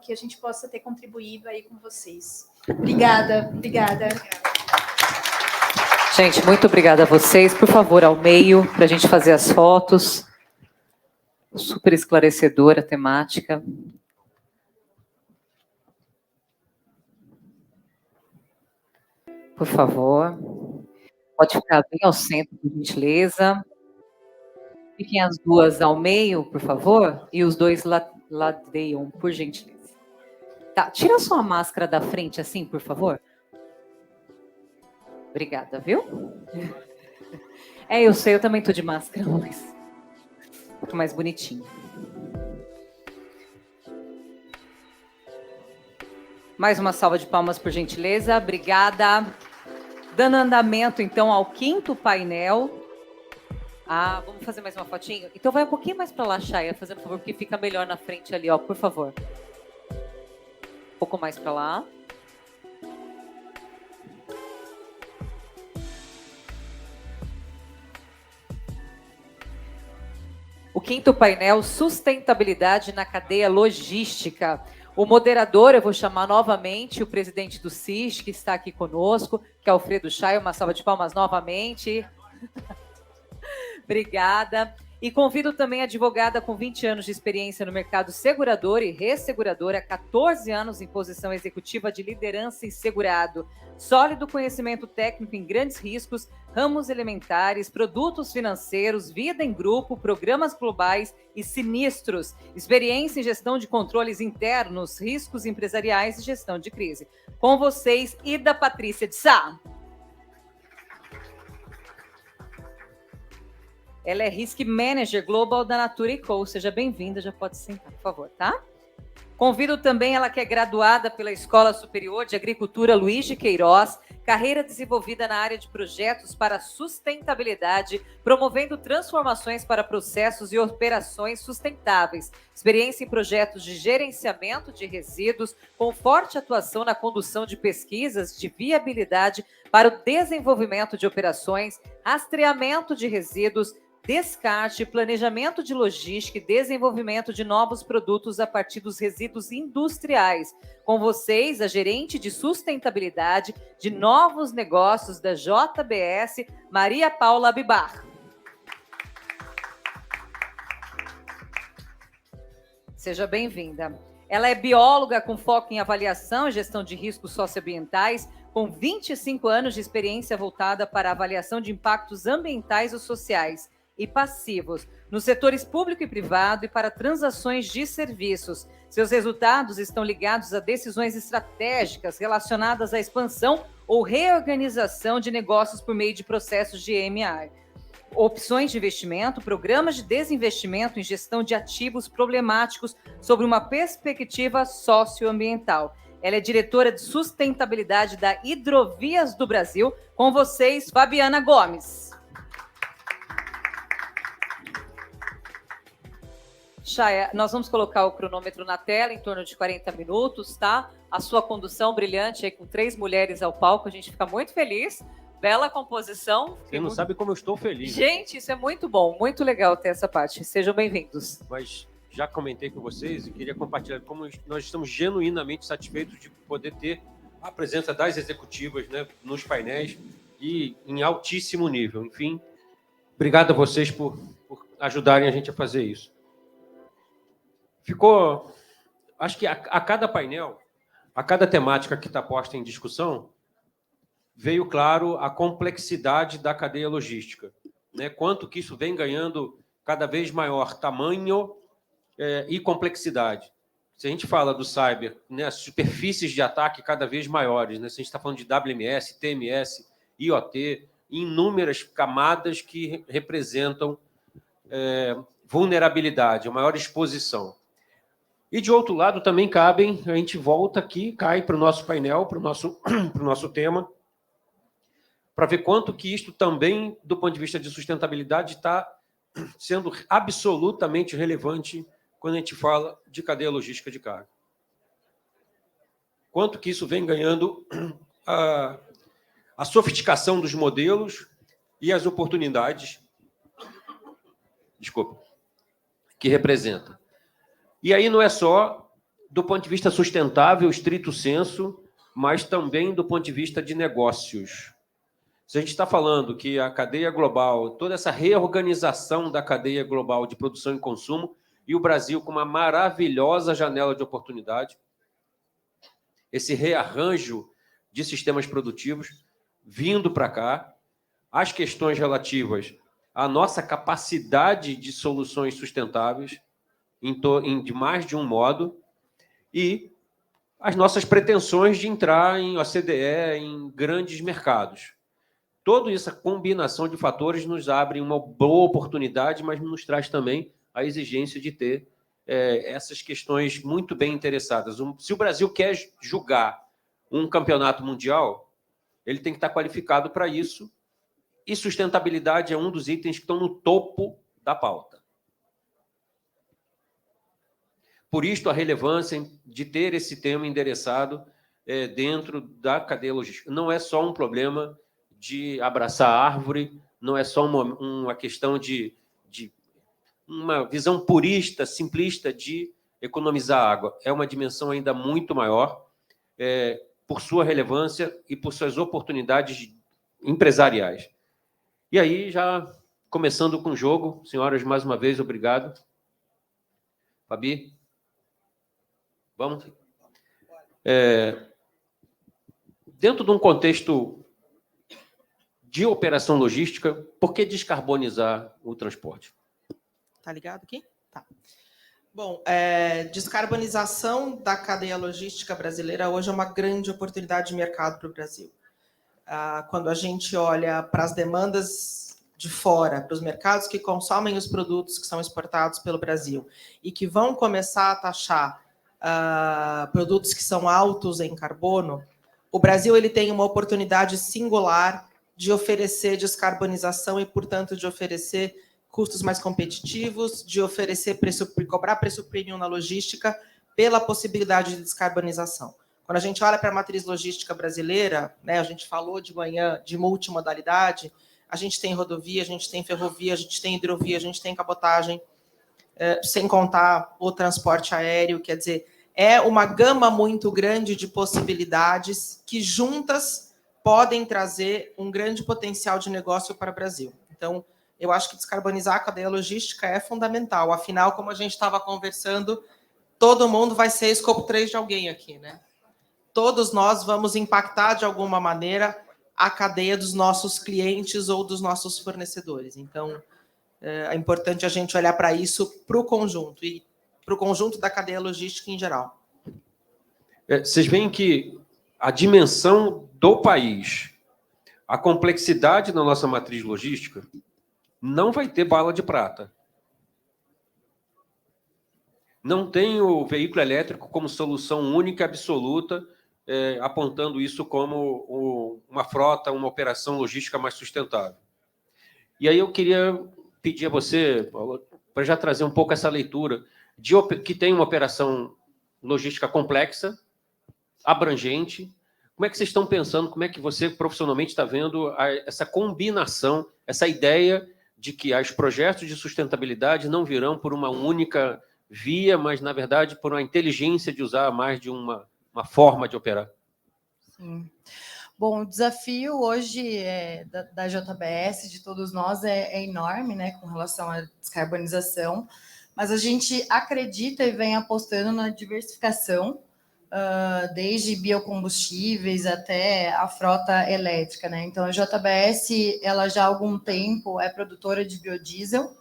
a gente possa ter contribuído aí com vocês. Obrigada. Gente, muito obrigada a vocês. Por favor, ao meio, para a gente fazer as fotos. Super esclarecedora a temática. Por favor. Pode ficar bem ao centro, por gentileza. Fiquem as duas ao meio, por favor, e os dois ladeiam, por gentileza. Tá, tira sua máscara da frente, assim, por favor. Obrigada, viu? Eu sei, eu também tô de máscara, mas fica mais bonitinho. Mais uma salva de palmas, por gentileza. Obrigada. Dando andamento, então, ao 5º painel. Vamos fazer mais uma fotinho? Então vai um pouquinho mais para lá, Chaya, fazendo favor, porque fica melhor na frente ali, ó, por favor. Um pouco mais para lá. O 5º painel, sustentabilidade na cadeia logística. O moderador, eu vou chamar novamente o presidente do CIS, que está aqui conosco, que é Alfredo Chaya, uma salva de palmas novamente. Obrigada. E convido também a advogada com 20 anos de experiência no mercado segurador e resseguradora, 14 anos em posição executiva de liderança em segurado, sólido conhecimento técnico em grandes riscos, ramos elementares, produtos financeiros, vida em grupo, programas globais e sinistros, experiência em gestão de controles internos, riscos empresariais e gestão de crise. Com vocês, Ida Patrícia de Sá. Ela é Risk Manager Global da Natura & Co. Seja bem-vinda, já pode sentar, por favor, tá? Convido também ela que é graduada pela Escola Superior de Agricultura Luiz de Queiroz, carreira desenvolvida na área de projetos para sustentabilidade, promovendo transformações para processos e operações sustentáveis, experiência em projetos de gerenciamento de resíduos, com forte atuação na condução de pesquisas de viabilidade para o desenvolvimento de operações, rastreamento de resíduos, descarte, planejamento de logística e desenvolvimento de novos produtos a partir dos resíduos industriais. Com vocês, a gerente de sustentabilidade de novos negócios da JBS, Maria Paula Bibar. Seja bem-vinda. Ela é bióloga com foco em avaliação e gestão de riscos socioambientais, com 25 anos de experiência voltada para a avaliação de impactos ambientais e sociais. e passivos, nos setores público e privado e para transações de serviços. Seus resultados estão ligados a decisões estratégicas relacionadas à expansão ou reorganização de negócios por meio de processos de M&A. Opções de investimento, programas de desinvestimento em gestão de ativos problemáticos sob uma perspectiva socioambiental. Ela é diretora de sustentabilidade da Hidrovias do Brasil. Com vocês, Fabiana Gomes. Chaya, nós vamos colocar o cronômetro na tela, em torno de 40 minutos, tá? A sua condução brilhante aí com 3 mulheres ao palco, a gente fica muito feliz. Bela composição. Você não sabe como eu estou feliz. Gente, isso é muito bom, muito legal ter essa parte. Sejam bem-vindos. Mas já comentei com vocês e queria compartilhar como nós estamos genuinamente satisfeitos de poder ter a presença das executivas, né, nos painéis e em altíssimo nível. Enfim, obrigado a vocês por ajudarem a gente a fazer isso. Acho que a cada painel, a cada temática que está posta em discussão, veio claro a complexidade da cadeia logística, né? Quanto que isso vem ganhando cada vez maior tamanho e complexidade. Se a gente fala do cyber, né, as superfícies de ataque cada vez maiores, né? Se a gente está falando de WMS, TMS, IoT, inúmeras camadas que representam vulnerabilidade, a maior exposição. E, de outro lado, também cabem, a gente volta aqui, cai para o nosso painel, para o nosso tema, para ver quanto que isto também, do ponto de vista de sustentabilidade, está sendo absolutamente relevante quando a gente fala de cadeia logística de carga. Quanto que isso vem ganhando a sofisticação dos modelos e as oportunidades, que representa. E aí não é só do ponto de vista sustentável, estrito sensu, mas também do ponto de vista de negócios. Se a gente está falando que a cadeia global, toda essa reorganização da cadeia global de produção e consumo, e o Brasil com uma maravilhosa janela de oportunidade, esse rearranjo de sistemas produtivos vindo para cá, as questões relativas à nossa capacidade de soluções sustentáveis, de mais de um modo, e as nossas pretensões de entrar em OCDE, em grandes mercados. Toda essa combinação de fatores nos abre uma boa oportunidade, mas nos traz também a exigência de ter essas questões muito bem interessadas. Se o Brasil quer julgar um campeonato mundial, ele tem que estar qualificado para isso, e sustentabilidade é um dos itens que estão no topo da pauta. Por isso, a relevância de ter esse tema endereçado dentro da cadeia logística. Não é só um problema de abraçar a árvore, não é só uma questão de uma visão purista, simplista de economizar água. É uma dimensão ainda muito maior por sua relevância e por suas oportunidades empresariais. E aí, já começando com o jogo, senhoras, mais uma vez, obrigado. Fabi? Vamos? Dentro de um contexto de operação logística, por que descarbonizar o transporte? Tá ligado aqui? Tá. Bom, descarbonização da cadeia logística brasileira hoje é uma grande oportunidade de mercado para o Brasil. Quando a gente olha para as demandas de fora, para os mercados que consomem os produtos que são exportados pelo Brasil e que vão começar a taxar produtos que são altos em carbono, o Brasil ele tem uma oportunidade singular de oferecer descarbonização e, portanto, de oferecer custos mais competitivos, de oferecer cobrar preço premium na logística pela possibilidade de descarbonização. Quando a gente olha para a matriz logística brasileira, né, a gente falou de manhã de multimodalidade, a gente tem rodovia, a gente tem ferrovia, a gente tem hidrovia, a gente tem cabotagem, sem contar o transporte aéreo, quer dizer, é uma gama muito grande de possibilidades que juntas podem trazer um grande potencial de negócio para o Brasil. Então, eu acho que descarbonizar a cadeia logística é fundamental. Afinal, como a gente estava conversando, todo mundo vai ser escopo 3 de alguém aqui, né? Todos nós vamos impactar de alguma maneira a cadeia dos nossos clientes ou dos nossos fornecedores. Então, é importante a gente olhar para isso, para o conjunto, e para o conjunto da cadeia logística em geral. Vocês veem que a dimensão do país, a complexidade da nossa matriz logística, não vai ter bala de prata. Não tem o veículo elétrico como solução única e absoluta, apontando isso como uma frota, uma operação logística mais sustentável. E aí eu queria pedir a você, Paulo, para já trazer um pouco essa leitura, que tem uma operação logística complexa, abrangente. Como é que vocês estão pensando, como é que você profissionalmente está vendo essa combinação, essa ideia de que os projetos de sustentabilidade não virão por uma única via, mas, na verdade, por uma inteligência de usar mais de uma forma de operar? Sim. Bom, o desafio hoje da JBS, de todos nós, é enorme, né, com relação à descarbonização, mas a gente acredita e vem apostando na diversificação, desde biocombustíveis até a frota elétrica, né? Então, a JBS, ela já há algum tempo é produtora de biodiesel.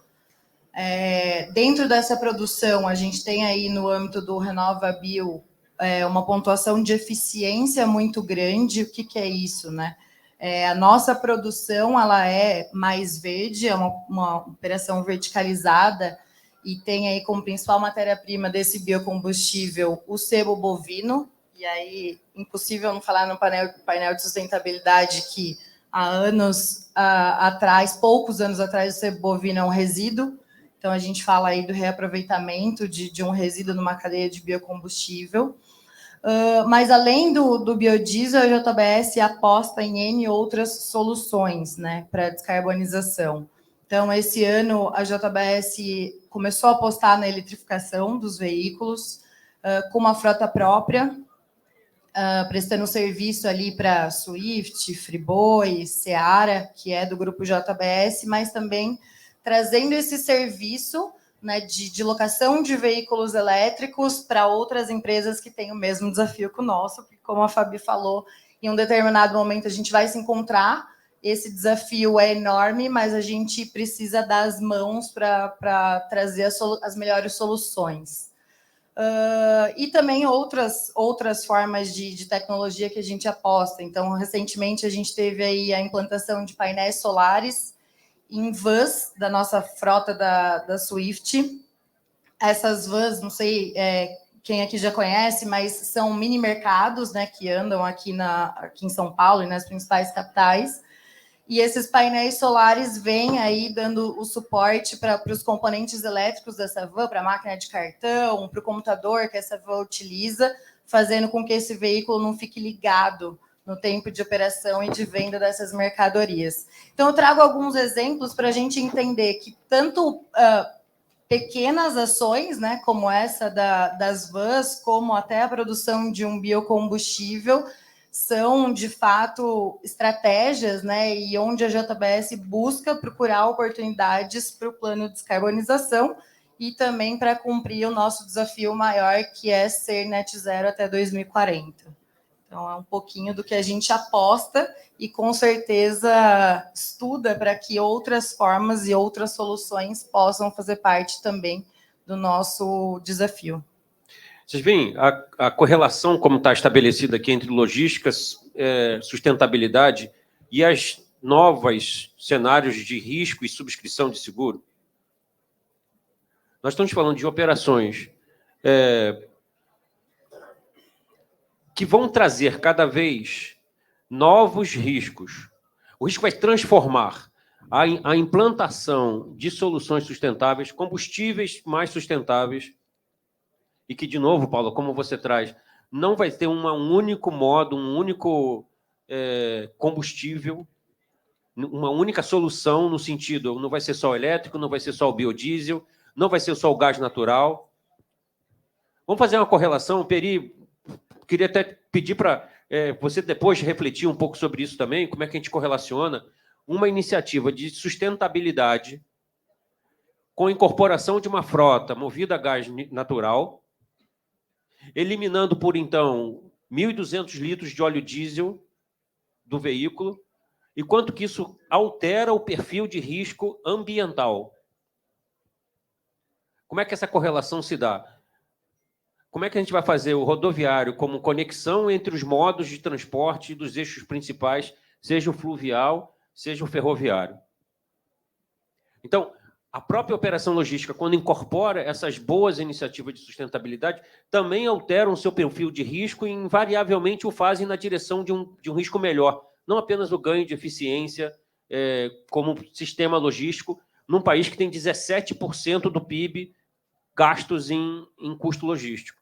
Dentro dessa produção, a gente tem aí no âmbito do RenovaBio uma pontuação de eficiência muito grande. O que é isso, né? A nossa produção, ela é mais verde, é uma operação verticalizada, e tem aí como principal matéria-prima desse biocombustível o sebo bovino. E aí, impossível não falar no painel de sustentabilidade que há anos atrás, poucos anos atrás, o sebo bovino é um resíduo. Então, a gente fala aí do reaproveitamento de um resíduo numa cadeia de biocombustível. Mas, além do biodiesel, a JBS aposta em N outras soluções, né, para descarbonização. Então, esse ano, a JBS começou a apostar na eletrificação dos veículos, com uma frota própria, prestando serviço ali para Swift, Friboi, Seara, que é do grupo JBS, mas também trazendo esse serviço, né, de locação de veículos elétricos para outras empresas que têm o mesmo desafio que o nosso, porque, como a Fabi falou, em um determinado momento a gente vai se encontrar. Esse desafio é enorme, mas a gente precisa dar as mãos para trazer as melhores soluções. E também outras formas de tecnologia que a gente aposta. Então, recentemente, a gente teve aí a implantação de painéis solares em vans da nossa frota da Swift. Essas vans, não sei quem aqui já conhece, mas são mini mercados, né, que andam aqui em São Paulo e nas principais capitais. E esses painéis solares vêm aí dando o suporte para os componentes elétricos dessa van, para a máquina de cartão, para o computador que essa van utiliza, fazendo com que esse veículo não fique ligado no tempo de operação e de venda dessas mercadorias. Então, eu trago alguns exemplos para a gente entender que tanto pequenas ações, né, como essa das vans, como até a produção de um biocombustível, são, de fato, estratégias, né, e onde a JBS busca procurar oportunidades para o plano de descarbonização e também para cumprir o nosso desafio maior, que é ser net zero até 2040. Então, é um pouquinho do que a gente aposta e, com certeza, estuda para que outras formas e outras soluções possam fazer parte também do nosso desafio. Vocês veem a correlação, como está estabelecida aqui, entre logística, sustentabilidade e as novas cenários de risco e subscrição de seguro? Nós estamos falando de operações que vão trazer cada vez novos riscos. O risco vai transformar a implantação de soluções sustentáveis, combustíveis mais sustentáveis, e que, de novo, Paulo, como você traz, não vai ter um único modo, um único combustível, uma única solução no sentido, não vai ser só o elétrico, não vai ser só o biodiesel, não vai ser só o gás natural. Vamos fazer uma correlação, Peri, queria até pedir para você depois refletir um pouco sobre isso também, como é que a gente correlaciona uma iniciativa de sustentabilidade com a incorporação de uma frota movida a gás natural, eliminando por, então, 1.200 litros de óleo diesel do veículo, e quanto que isso altera o perfil de risco ambiental. Como é que essa correlação se dá? Como é que a gente vai fazer o rodoviário como conexão entre os modos de transporte dos eixos principais, seja o fluvial, seja o ferroviário? Então, a própria operação logística, quando incorpora essas boas iniciativas de sustentabilidade, também alteram o seu perfil de risco e, invariavelmente, o fazem na direção de um risco melhor. Não apenas o ganho de eficiência como sistema logístico, num país que tem 17% do PIB gastos em custo logístico.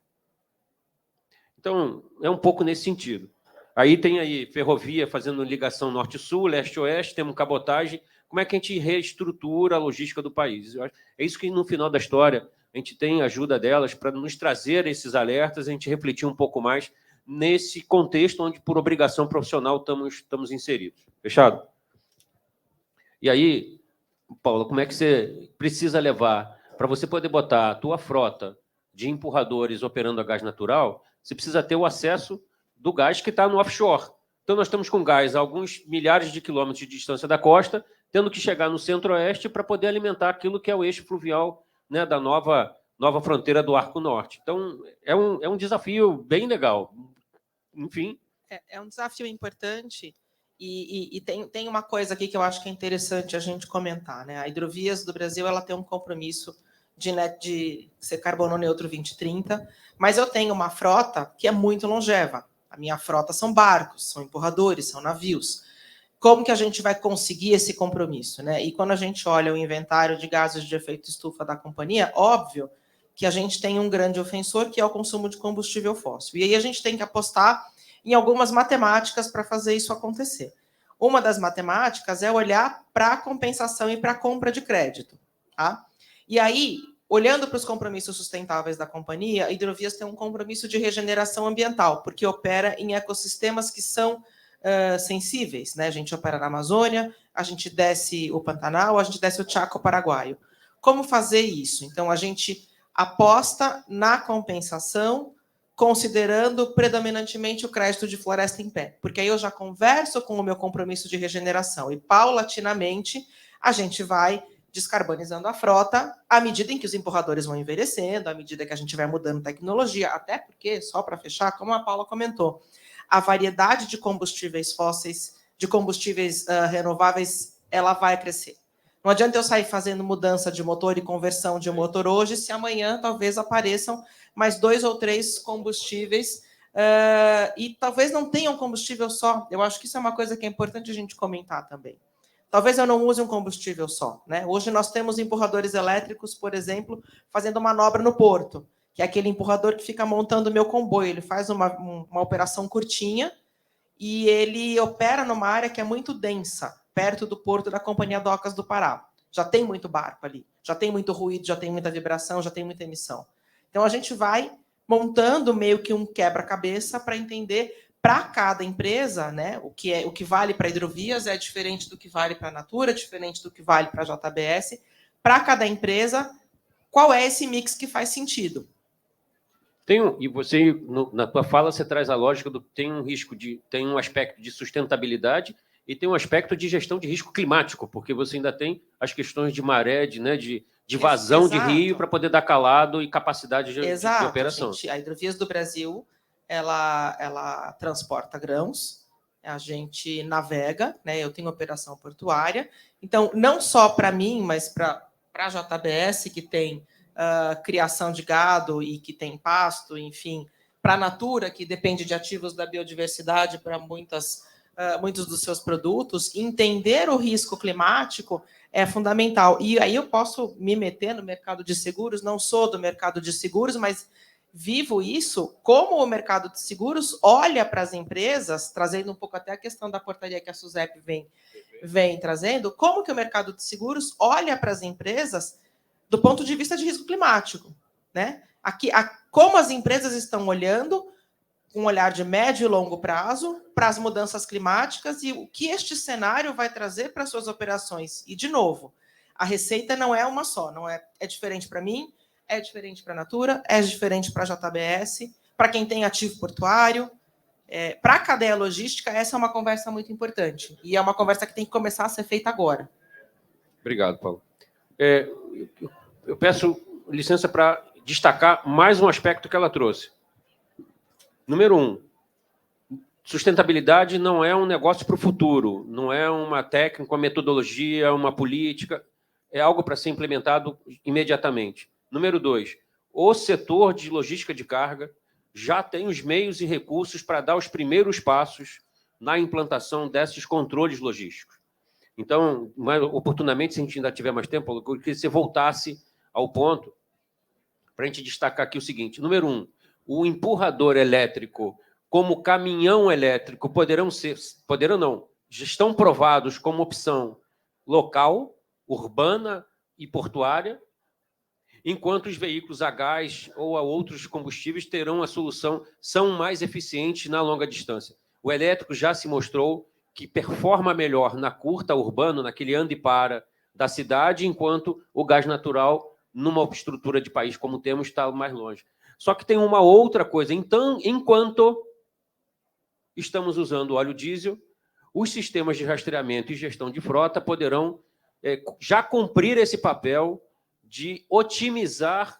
Então, é um pouco nesse sentido. Aí tem aí ferrovia fazendo ligação norte-sul, leste-oeste, temos cabotagem. Como é que a gente reestrutura a logística do país? É isso que, no final da história, a gente tem a ajuda delas para nos trazer esses alertas, a gente refletir um pouco mais nesse contexto onde, por obrigação profissional, estamos inseridos. Fechado? E aí, Paula, como é que você precisa levar para você poder botar a tua frota de empurradores operando a gás natural? Você precisa ter o acesso do gás que está no offshore. Então, nós estamos com gás a alguns milhares de quilômetros de distância da costa, tendo que chegar no centro-oeste para poder alimentar aquilo que é o eixo fluvial, né, da nova fronteira do Arco Norte. Então, é um desafio bem legal. Enfim. É um desafio importante e tem uma coisa aqui que eu acho que é interessante a gente comentar, né? A Hidrovias do Brasil ela tem um compromisso de ser carbono neutro 2030, mas eu tenho uma frota que é muito longeva. A minha frota são barcos, são empurradores, são navios. Como que a gente vai conseguir esse compromisso, né? E quando a gente olha o inventário de gases de efeito estufa da companhia, óbvio que a gente tem um grande ofensor, que é o consumo de combustível fóssil. E aí a gente tem que apostar em algumas matemáticas para fazer isso acontecer. Uma das matemáticas é olhar para a compensação e para a compra de crédito, tá? E aí, olhando para os compromissos sustentáveis da companhia, a Hidrovias tem um compromisso de regeneração ambiental, porque opera em ecossistemas que são sensíveis, né? A gente opera na Amazônia, a gente desce o Pantanal, a gente desce o Chaco paraguaio. Como fazer isso? Então, a gente aposta na compensação, considerando predominantemente o crédito de floresta em pé, porque aí eu já converso com o meu compromisso de regeneração e, paulatinamente, a gente vai descarbonizando a frota à medida em que os empurradores vão envelhecendo, à medida que a gente vai mudando tecnologia, até porque, só para fechar, como a Paula comentou, a variedade de combustíveis fósseis, de combustíveis renováveis, ela vai crescer. Não adianta eu sair fazendo mudança de motor e conversão de motor hoje, se amanhã talvez apareçam mais 2 ou 3 combustíveis e talvez não tenham combustível só. Eu acho que isso é uma coisa que é importante a gente comentar também. Talvez eu não use um combustível só, né? Hoje nós temos empurradores elétricos, por exemplo, fazendo manobra no porto, que é aquele empurrador que fica montando o meu comboio. Ele faz uma operação curtinha e ele opera numa área que é muito densa, perto do porto da Companhia Docas do Pará. Já tem muito barco ali, já tem muito ruído, já tem muita vibração, já tem muita emissão. Então, a gente vai montando meio que um quebra-cabeça para entender para cada empresa, né, o que vale para Hidrovias é diferente do que vale para a Natura, é diferente do que vale para a JBS. Para cada empresa, qual é esse mix que faz sentido? E você, na tua fala, você traz a lógica do tem um aspecto de sustentabilidade e tem um aspecto de gestão de risco climático, porque você ainda tem as questões de maré, de vazão de rio para poder dar calado e capacidade de operação. A Hidrovias do Brasil, ela transporta grãos, a gente navega, né? Eu tenho operação portuária. Então, não só para mim, mas para a JBS, que tem criação de gado e que tem pasto, enfim, para a Natura, que depende de ativos da biodiversidade para muitos dos seus produtos, entender o risco climático é fundamental. E aí eu posso me meter no mercado de seguros, não sou do mercado de seguros, mas vivo isso, como o mercado de seguros olha para as empresas, trazendo um pouco até a questão da portaria que a SUSEP vem trazendo, como que o mercado de seguros olha para as empresas do ponto de vista de risco climático, né? Como as empresas estão olhando um olhar de médio e longo prazo para as mudanças climáticas e o que este cenário vai trazer para suas operações. E, de novo, a receita não é uma só, não é diferente para mim, é diferente para a Natura, é diferente para a JBS, para quem tem ativo portuário. Para a cadeia logística, essa é uma conversa muito importante. E é uma conversa que tem que começar a ser feita agora. Obrigado, Paulo. Eu peço licença para destacar mais um aspecto que ela trouxe. Número 1, sustentabilidade não é um negócio para o futuro, não é uma técnica, uma metodologia, uma política, é algo para ser implementado imediatamente. Número 2, o setor de logística de carga já tem os meios e recursos para dar os primeiros passos na implantação desses controles logísticos. Então, oportunamente, se a gente ainda tiver mais tempo, eu queria que você voltasse ao ponto para a gente destacar aqui o seguinte. Número 1, o empurrador elétrico como caminhão elétrico já estão provados como opção local, urbana e portuária, enquanto os veículos a gás ou a outros combustíveis terão a solução, são mais eficientes na longa distância. O elétrico já se mostrou que performa melhor na curta, urbano, naquele anda e para da cidade, enquanto o gás natural, numa estrutura de país como temos, está mais longe. Só que tem uma outra coisa. Então, enquanto estamos usando óleo diesel, os sistemas de rastreamento e gestão de frota poderão já cumprir esse papel de otimizar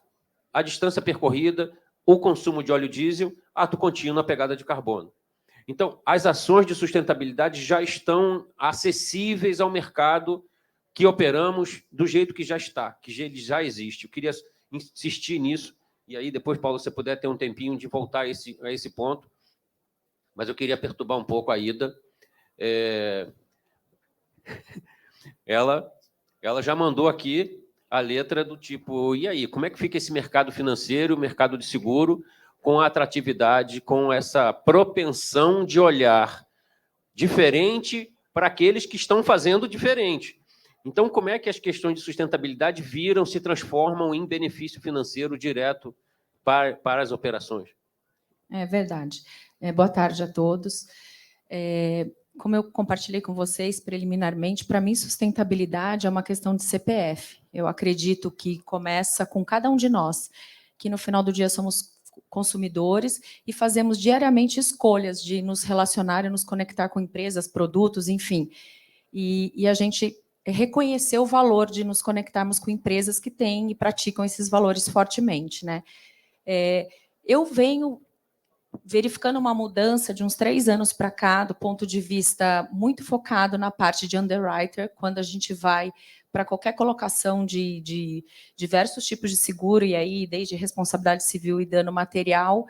a distância percorrida, o consumo de óleo diesel, ato contínuo, a pegada de carbono. Então, as ações de sustentabilidade já estão acessíveis ao mercado que operamos do jeito que já está, que ele já existe. Eu queria insistir nisso, e aí depois, Paulo, se você puder ter um tempinho de voltar a esse ponto, mas eu queria perturbar um pouco a Ida. Ela já mandou aqui a letra do tipo, e aí, como é que fica esse mercado financeiro, o mercado de seguro, com a atratividade, com essa propensão de olhar diferente para aqueles que estão fazendo diferente. Então, como é que as questões de sustentabilidade se transformam em benefício financeiro direto para as operações? É verdade. Boa tarde a todos. Como eu compartilhei com vocês preliminarmente, para mim, sustentabilidade é uma questão de CPF. Eu acredito que começa com cada um de nós, que no final do dia somos consumidores e fazemos diariamente escolhas de nos relacionar e nos conectar com empresas, produtos, enfim. E a gente reconhecer o valor de nos conectarmos com empresas que têm e praticam esses valores fortemente, né? Eu venho verificando uma mudança de uns 3 anos para cá, do ponto de vista muito focado na parte de underwriter, quando a gente vai para qualquer colocação de diversos tipos de seguro, e aí desde responsabilidade civil e dano material,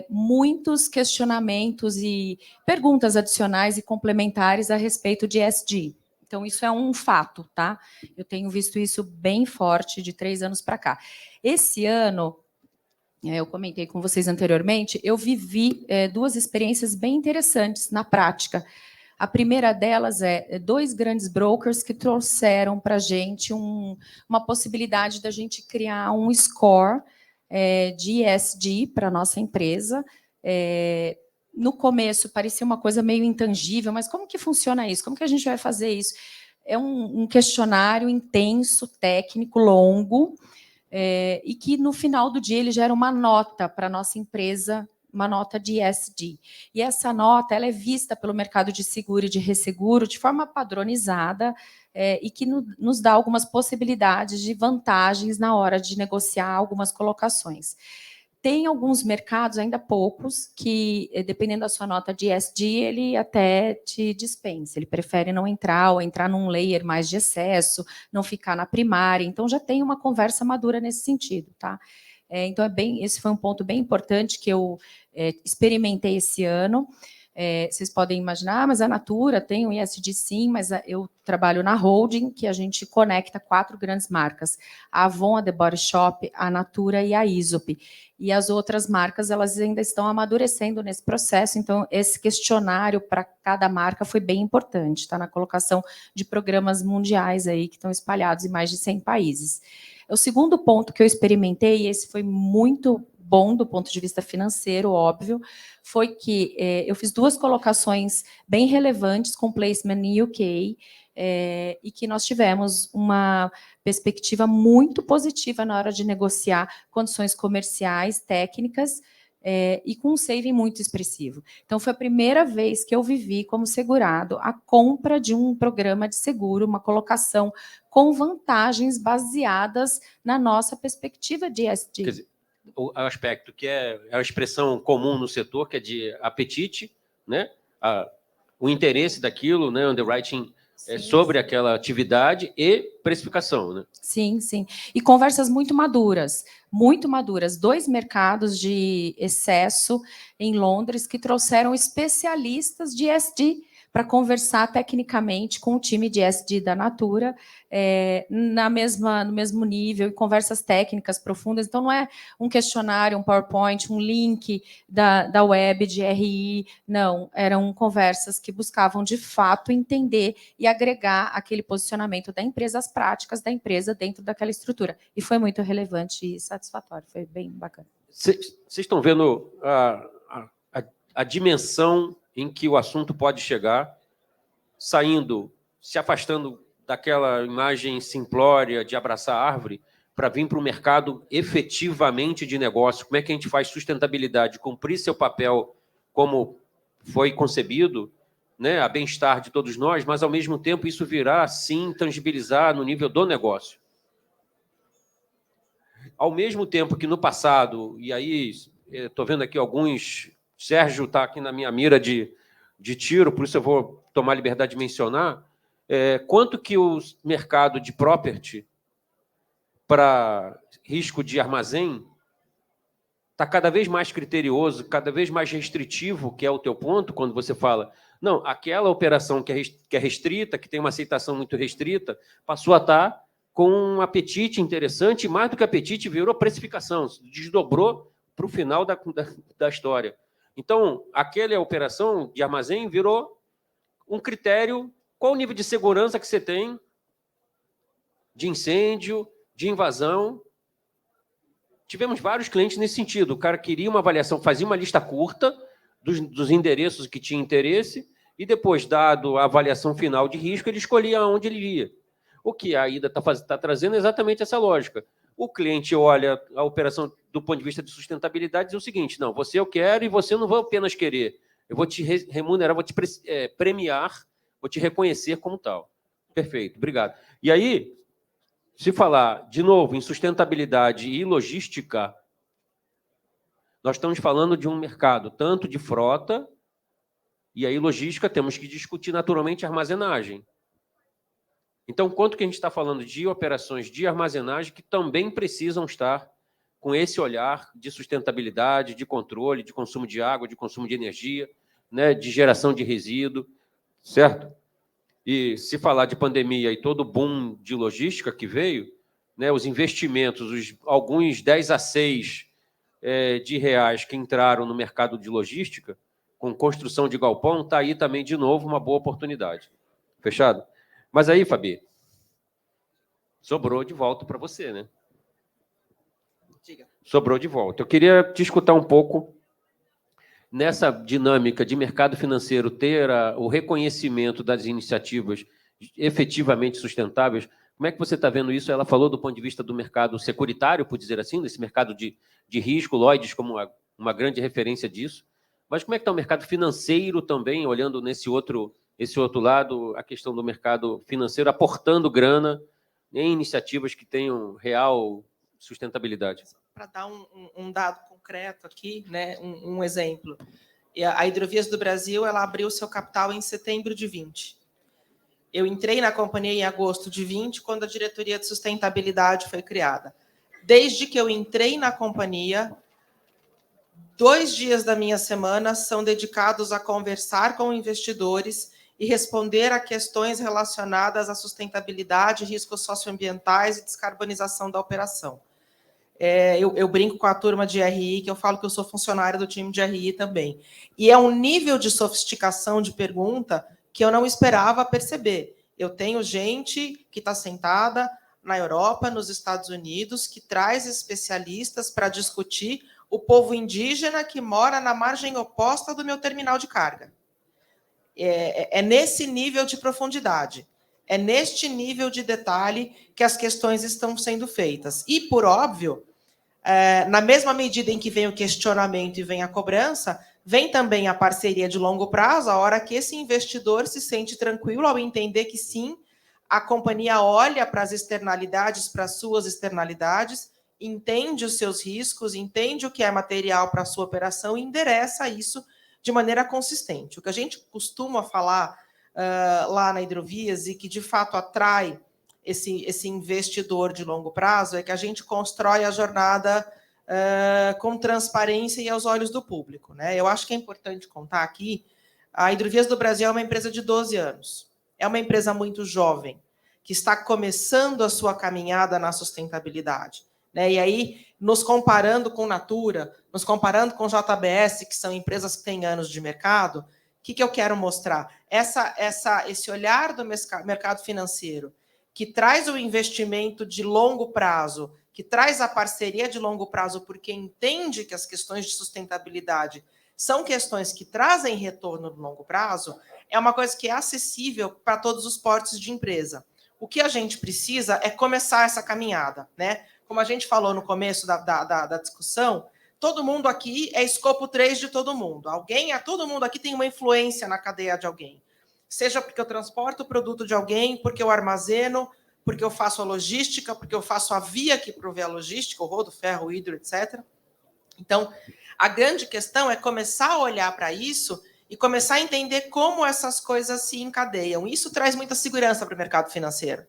muitos questionamentos e perguntas adicionais e complementares a respeito de ESG. Então, isso é um fato, tá? Eu tenho visto isso bem forte de 3 anos para cá. Esse ano, eu comentei com vocês anteriormente, eu vivi 2 experiências bem interessantes na prática. A primeira delas 2 grandes brokers que trouxeram para a gente uma possibilidade da gente criar um score de ESG para a nossa empresa. No começo parecia uma coisa meio intangível, mas como que funciona isso? Como que a gente vai fazer isso? É um questionário intenso, técnico, longo, e que no final do dia ele gera uma nota para a nossa empresa, uma nota de ESG. E essa nota ela é vista pelo mercado de seguro e de resseguro de forma padronizada e que nos dá algumas possibilidades de vantagens na hora de negociar algumas colocações. Tem alguns mercados, ainda poucos, que, dependendo da sua nota de ESG, ele até te dispensa. Ele prefere não entrar ou entrar num layer mais de excesso, não ficar na primária. Então, já tem uma conversa madura nesse sentido, tá? Então, esse foi um ponto bem importante que eu experimentei esse ano. Vocês podem imaginar, mas a Natura tem um ESG sim, mas eu trabalho na holding, que a gente conecta 4 grandes marcas, a Avon, a The Body Shop, a Natura e a Aesop. E as outras marcas, elas ainda estão amadurecendo nesse processo, então esse questionário para cada marca foi bem importante, tá? Na colocação de programas mundiais aí que estão espalhados em mais de 100 países. O segundo ponto que eu experimentei, e esse foi muito bom do ponto de vista financeiro, óbvio, foi que eu fiz 2 colocações bem relevantes com placement em UK, e que nós tivemos uma perspectiva muito positiva na hora de negociar condições comerciais, técnicas, e com um saving muito expressivo. Então, foi a primeira vez que eu vivi como segurado a compra de um programa de seguro, uma colocação com vantagens baseadas na nossa perspectiva de ESG. Quer dizer, o aspecto que é a expressão comum no setor, que é de apetite, né? O interesse daquilo, né? Underwriting sobre aquela atividade e precificação, né? Sim, sim. E conversas muito maduras, muito maduras. 2 mercados de excesso em Londres que trouxeram especialistas de ESG para conversar tecnicamente com o time de ESG da Natura, no mesmo nível, e conversas técnicas profundas. Então, não é um questionário, um PowerPoint, um link da web de RI, não. Eram conversas que buscavam, de fato, entender e agregar aquele posicionamento da empresa, as práticas da empresa dentro daquela estrutura. E foi muito relevante e satisfatório, foi bem bacana. Vocês estão vendo a dimensão em que o assunto pode chegar, se afastando daquela imagem simplória de abraçar a árvore, para vir para o mercado efetivamente de negócio. Como é que a gente faz sustentabilidade, cumprir seu papel como foi concebido, né, a bem-estar de todos nós, mas, ao mesmo tempo, isso virá, sim, tangibilizar no nível do negócio. Ao mesmo tempo que no passado, e aí estou vendo aqui alguns... Sérgio está aqui na minha mira de tiro, por isso eu vou tomar a liberdade de mencionar, quanto que o mercado de property para risco de armazém está cada vez mais criterioso, cada vez mais restritivo, que é o teu ponto, quando você fala, não, aquela operação que é restrita, que tem uma aceitação muito restrita, passou a estar com um apetite interessante, e mais do que apetite, virou precificação, desdobrou para o final da história. Então, aquela operação de armazém virou um critério, qual o nível de segurança que você tem de incêndio, de invasão. Tivemos vários clientes nesse sentido. O cara queria uma avaliação, fazia uma lista curta dos endereços que tinha interesse e depois, dado a avaliação final de risco, ele escolhia onde ele ia. O que a IDA está trazendo é exatamente essa lógica. O cliente olha a operação do ponto de vista de sustentabilidade e diz o seguinte, não, você eu quero e você não vai apenas querer. Eu vou te remunerar, vou te premiar, vou te reconhecer como tal. Perfeito, obrigado. E aí, se falar, de novo, em sustentabilidade e logística, nós estamos falando de um mercado tanto de frota, e aí logística temos que discutir naturalmente armazenagem. Então, quanto que a gente está falando de operações de armazenagem que também precisam estar com esse olhar de sustentabilidade, de controle, de consumo de água, de consumo de energia, né, de geração de resíduo, certo? E se falar de pandemia e todo o boom de logística que veio, né, os investimentos, alguns 10 a 6 de reais que entraram no mercado de logística, com construção de galpão, está aí também, de novo, uma boa oportunidade. Fechado? Mas aí, Fabi, sobrou de volta para você, né? Diga. Sobrou de volta. Eu queria te escutar um pouco nessa dinâmica de mercado financeiro, ter o reconhecimento das iniciativas efetivamente sustentáveis. Como é que você está vendo isso? Ela falou do ponto de vista do mercado securitário, por dizer assim, desse mercado de risco, Lloyds como uma grande referência disso. Mas como é que está o mercado financeiro também, olhando esse outro lado, a questão do mercado financeiro aportando grana em iniciativas que tenham real sustentabilidade? Para dar um dado concreto aqui, né, um exemplo. A Hidrovias do Brasil, ela abriu seu capital em setembro de 20. Eu entrei na companhia em agosto de 20, quando a diretoria de sustentabilidade foi criada. Desde que eu entrei na companhia, 2 dias da minha semana são dedicados a conversar com investidores e responder a questões relacionadas à sustentabilidade, riscos socioambientais e descarbonização da operação. Eu brinco com a turma de RI, que eu falo que eu sou funcionária do time de RI também. E é um nível de sofisticação de pergunta que eu não esperava perceber. Eu tenho gente que está sentada na Europa, nos Estados Unidos, que traz especialistas para discutir o povo indígena que mora na margem oposta do meu terminal de carga. É nesse nível de profundidade, é neste nível de detalhe que as questões estão sendo feitas. E, por óbvio, Na mesma medida em que vem o questionamento e vem a cobrança, vem também a parceria de longo prazo, a hora que esse investidor se sente tranquilo ao entender que, sim, a companhia olha para as externalidades, para as suas externalidades, entende os seus riscos, entende o que é material para a sua operação e endereça isso de maneira consistente. O que a gente costuma falar lá na Hidrovias e que, de fato, atrai esse investidor de longo prazo é que a gente constrói a jornada com transparência e aos olhos do público, né? Eu acho que é importante contar aqui, a Hidrovias do Brasil é uma empresa de 12 anos. É uma empresa muito jovem, que está começando a sua caminhada na sustentabilidade, né? E aí, nos comparando com Natura, nos comparando com JBS, que são empresas que têm anos de mercado, o que eu quero mostrar? Esse olhar do mercado financeiro, que traz o investimento de longo prazo, que traz a parceria de longo prazo, porque entende que as questões de sustentabilidade são questões que trazem retorno no longo prazo, é uma coisa que é acessível para todos os portes de empresa. O que a gente precisa é começar essa caminhada, né? Como a gente falou no começo da discussão, todo mundo aqui é escopo 3 de todo mundo. Todo mundo aqui tem uma influência na cadeia de alguém. Seja porque eu transporto o produto de alguém, porque eu armazeno, porque eu faço a logística, porque eu faço a via que provê a logística, o rodo, ferro, o hidro, etc. Então, a grande questão é começar a olhar para isso e começar a entender como essas coisas se encadeiam. Isso traz muita segurança para o mercado financeiro.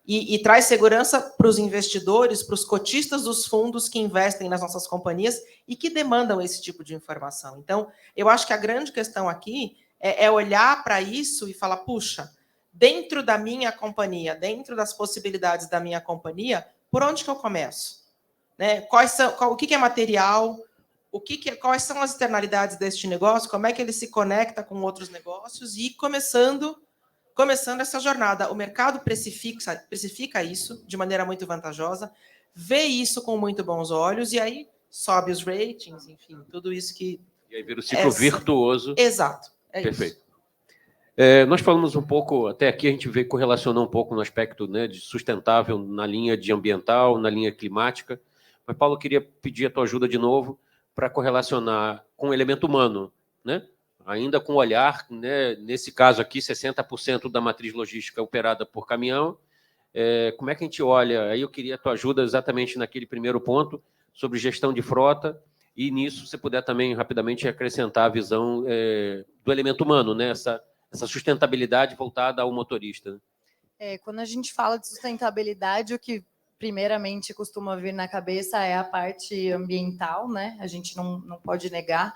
E traz segurança para os investidores, para os cotistas dos fundos que investem nas nossas companhias e que demandam esse tipo de informação. Então, eu acho que a grande questão aqui é olhar para isso e falar, puxa, dentro da minha companhia, dentro das possibilidades da minha companhia, por onde que eu começo? Né? O que é material? Quais são as externalidades deste negócio? Como é que ele se conecta com outros negócios? E começando essa jornada. O mercado precifica isso de maneira muito vantajosa, vê isso com muito bons olhos, e aí sobe os ratings, enfim, tudo isso que... E aí vira o ciclo virtuoso. Exato. Perfeito. Nós falamos um pouco, até aqui a gente veio correlacionar um pouco no aspecto, né, de sustentável na linha de ambiental, na linha climática, mas, Paulo, eu queria pedir a tua ajuda de novo para correlacionar com o elemento humano, né? Ainda com o olhar, né, nesse caso aqui, 60% da matriz logística operada por caminhão. Como é que a gente olha? Aí eu queria a tua ajuda exatamente naquele primeiro ponto, sobre gestão de frota, e nisso, se puder também rapidamente acrescentar a visão do elemento humano, né? Essa sustentabilidade voltada ao motorista. Quando a gente fala de sustentabilidade, o que primeiramente costuma vir na cabeça é a parte ambiental, né? A gente não pode negar.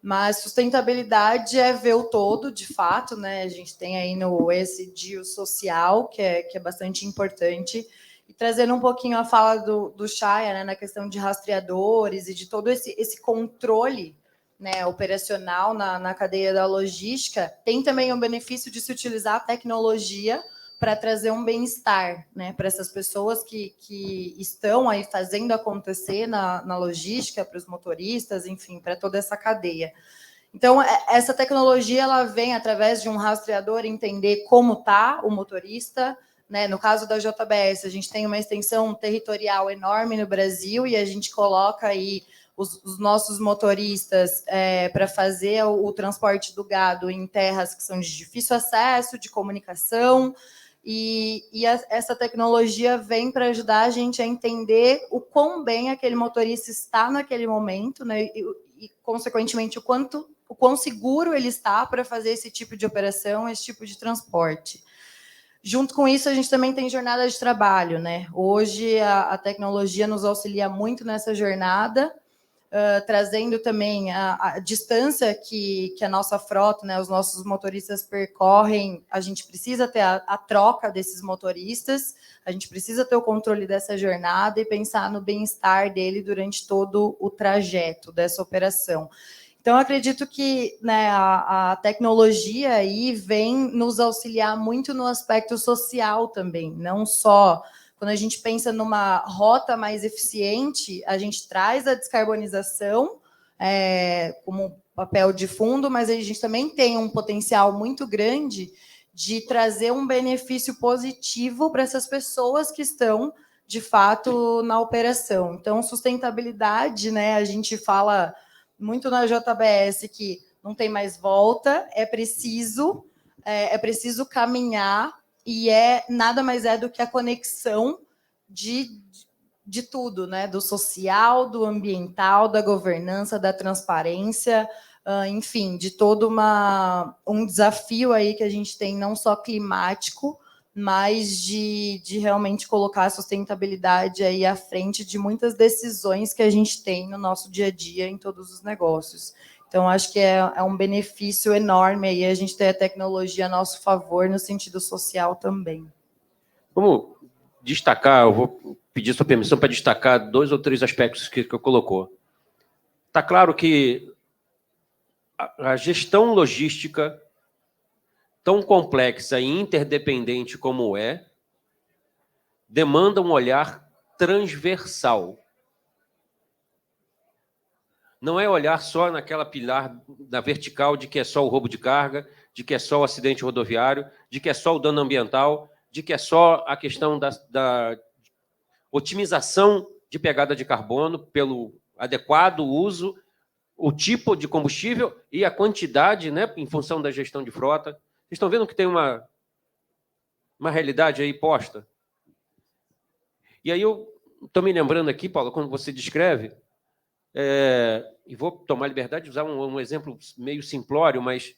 Mas sustentabilidade é ver o todo, de fato, né? A gente tem aí no ESG social, que é bastante importante. E trazendo um pouquinho a fala do Chaya, né, na questão de rastreadores e de todo esse controle, né, operacional na cadeia da logística, tem também o benefício de se utilizar a tecnologia para trazer um bem-estar, né, para essas pessoas que estão aí fazendo acontecer na logística, para os motoristas, enfim, para toda essa cadeia. Então, essa tecnologia ela vem através de um rastreador entender como está o motorista, né? No caso da JBS, a gente tem uma extensão territorial enorme no Brasil e a gente coloca aí os nossos motoristas para fazer o transporte do gado em terras que são de difícil acesso, de comunicação, e essa tecnologia vem para ajudar a gente a entender o quão bem aquele motorista está naquele momento, né? E consequentemente, o quão seguro ele está para fazer esse tipo de operação, esse tipo de transporte. Junto com isso, a gente também tem jornada de trabalho, né? Hoje, a tecnologia nos auxilia muito nessa jornada, trazendo também a distância que a nossa frota, né, os nossos motoristas percorrem. A gente precisa ter a troca desses motoristas, a gente precisa ter o controle dessa jornada e pensar no bem-estar dele durante todo o trajeto dessa operação. Então, eu acredito que, né, a tecnologia aí vem nos auxiliar muito no aspecto social também, não só quando a gente pensa numa rota mais eficiente, a gente traz a descarbonização como papel de fundo, mas a gente também tem um potencial muito grande de trazer um benefício positivo para essas pessoas que estão de fato, na operação. Então, sustentabilidade, né, a gente fala muito na JBS que não tem mais volta, é preciso caminhar, e nada mais é do que a conexão de tudo, né? Do social, do ambiental, da governança, da transparência, enfim, de todo um desafio aí que a gente tem, não só climático, mas de realmente colocar a sustentabilidade aí à frente de muitas decisões que a gente tem no nosso dia a dia em todos os negócios. Então, acho que é um benefício enorme aí a gente ter a tecnologia a nosso favor no sentido social também. Vamos destacar, eu vou pedir sua permissão para destacar 2 ou 3 aspectos que eu colocou. Está claro que a gestão logística, tão complexa e interdependente como demanda um olhar transversal. Não é olhar só naquela pilar da vertical de que é só o roubo de carga, de que é só o acidente rodoviário, de que é só o dano ambiental, de que é só a questão da otimização de pegada de carbono pelo adequado uso, o tipo de combustível e a quantidade, né, em função da gestão de frota. Vocês estão vendo que tem uma realidade aí posta? E aí eu estou me lembrando aqui, Paulo, quando você descreve, e vou tomar a liberdade de usar um exemplo meio simplório, mas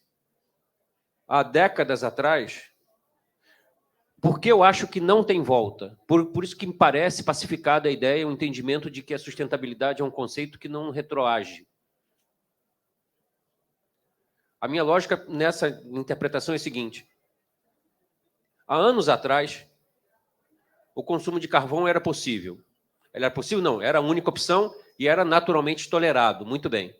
há décadas atrás, porque eu acho que não tem volta. Por isso que me parece pacificada a ideia, o entendimento de que a sustentabilidade é um conceito que não retroage. A minha lógica nessa interpretação é a seguinte. Há anos atrás, o consumo de carvão era possível. Ele era possível? Não, era a única opção e era naturalmente tolerado, muito bem.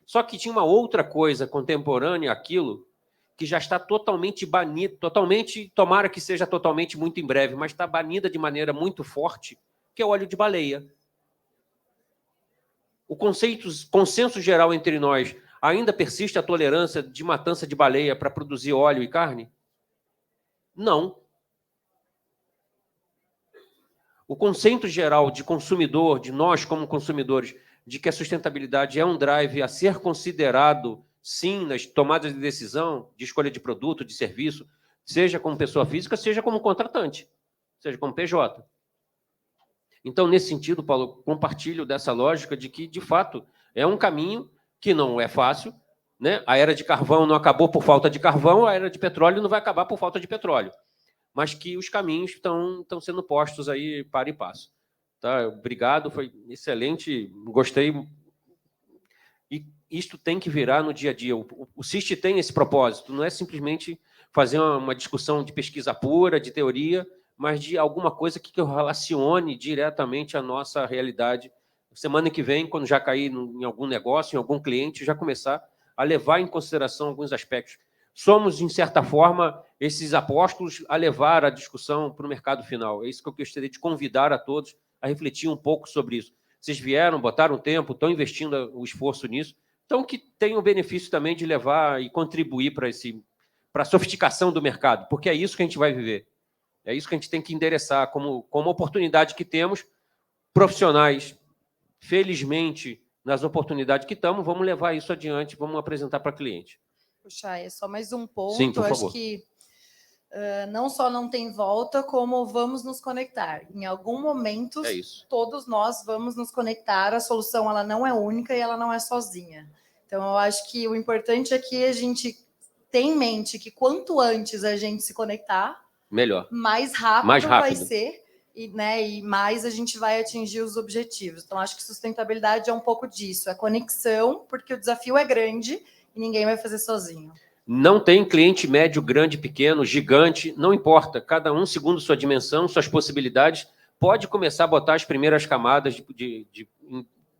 Só que tinha uma outra coisa contemporânea àquilo que já está totalmente banida, tomara que seja totalmente muito em breve, mas está banida de maneira muito forte, que é o óleo de baleia. O consenso geral entre nós, ainda persiste a tolerância de matança de baleia para produzir óleo e carne? Não. O conceito geral de consumidor, de nós como consumidores, de que a sustentabilidade é um drive a ser considerado, sim, nas tomadas de decisão, de escolha de produto, de serviço, seja como pessoa física, seja como contratante, seja como PJ. Então, nesse sentido, Paulo, compartilho dessa lógica de que, de fato, é um caminho que não é fácil, né? A era de carvão não acabou por falta de carvão, a era de petróleo não vai acabar por falta de petróleo, mas que os caminhos estão sendo postos aí para e passo. Tá? Obrigado, foi excelente, gostei. E isto tem que virar no dia a dia. O CIST tem esse propósito, não é simplesmente fazer uma discussão de pesquisa pura, de teoria, mas de alguma coisa que relacione diretamente a nossa realidade. Semana que vem, quando já cair em algum negócio, em algum cliente, já começar a levar em consideração alguns aspectos. Somos, em certa forma, esses apóstolos a levar a discussão para o mercado final. É isso que eu gostaria de convidar a todos a refletir um pouco sobre isso. Vocês vieram, botaram tempo, estão investindo o esforço nisso, então que tenham o benefício também de levar e contribuir para a sofisticação do mercado, porque é isso que a gente vai viver. É isso que a gente tem que endereçar como oportunidade que temos, profissionais, felizmente, nas oportunidades que estamos, vamos levar isso adiante, vamos apresentar para cliente. Puxa, é só mais um ponto. Sim, por favor. Acho que não só não tem volta, como vamos nos conectar. Em algum momento, todos nós vamos nos conectar. A solução ela não é única e ela não é sozinha. Então, eu acho que o importante é que a gente tenha em mente que quanto antes a gente se conectar, melhor, mais rápido vai ser. E mais a gente vai atingir os objetivos. Então, acho que sustentabilidade é um pouco disso. É conexão, porque o desafio é grande e ninguém vai fazer sozinho. Não tem cliente médio, grande, pequeno, gigante, não importa. Cada um, segundo sua dimensão, suas possibilidades, pode começar a botar as primeiras camadas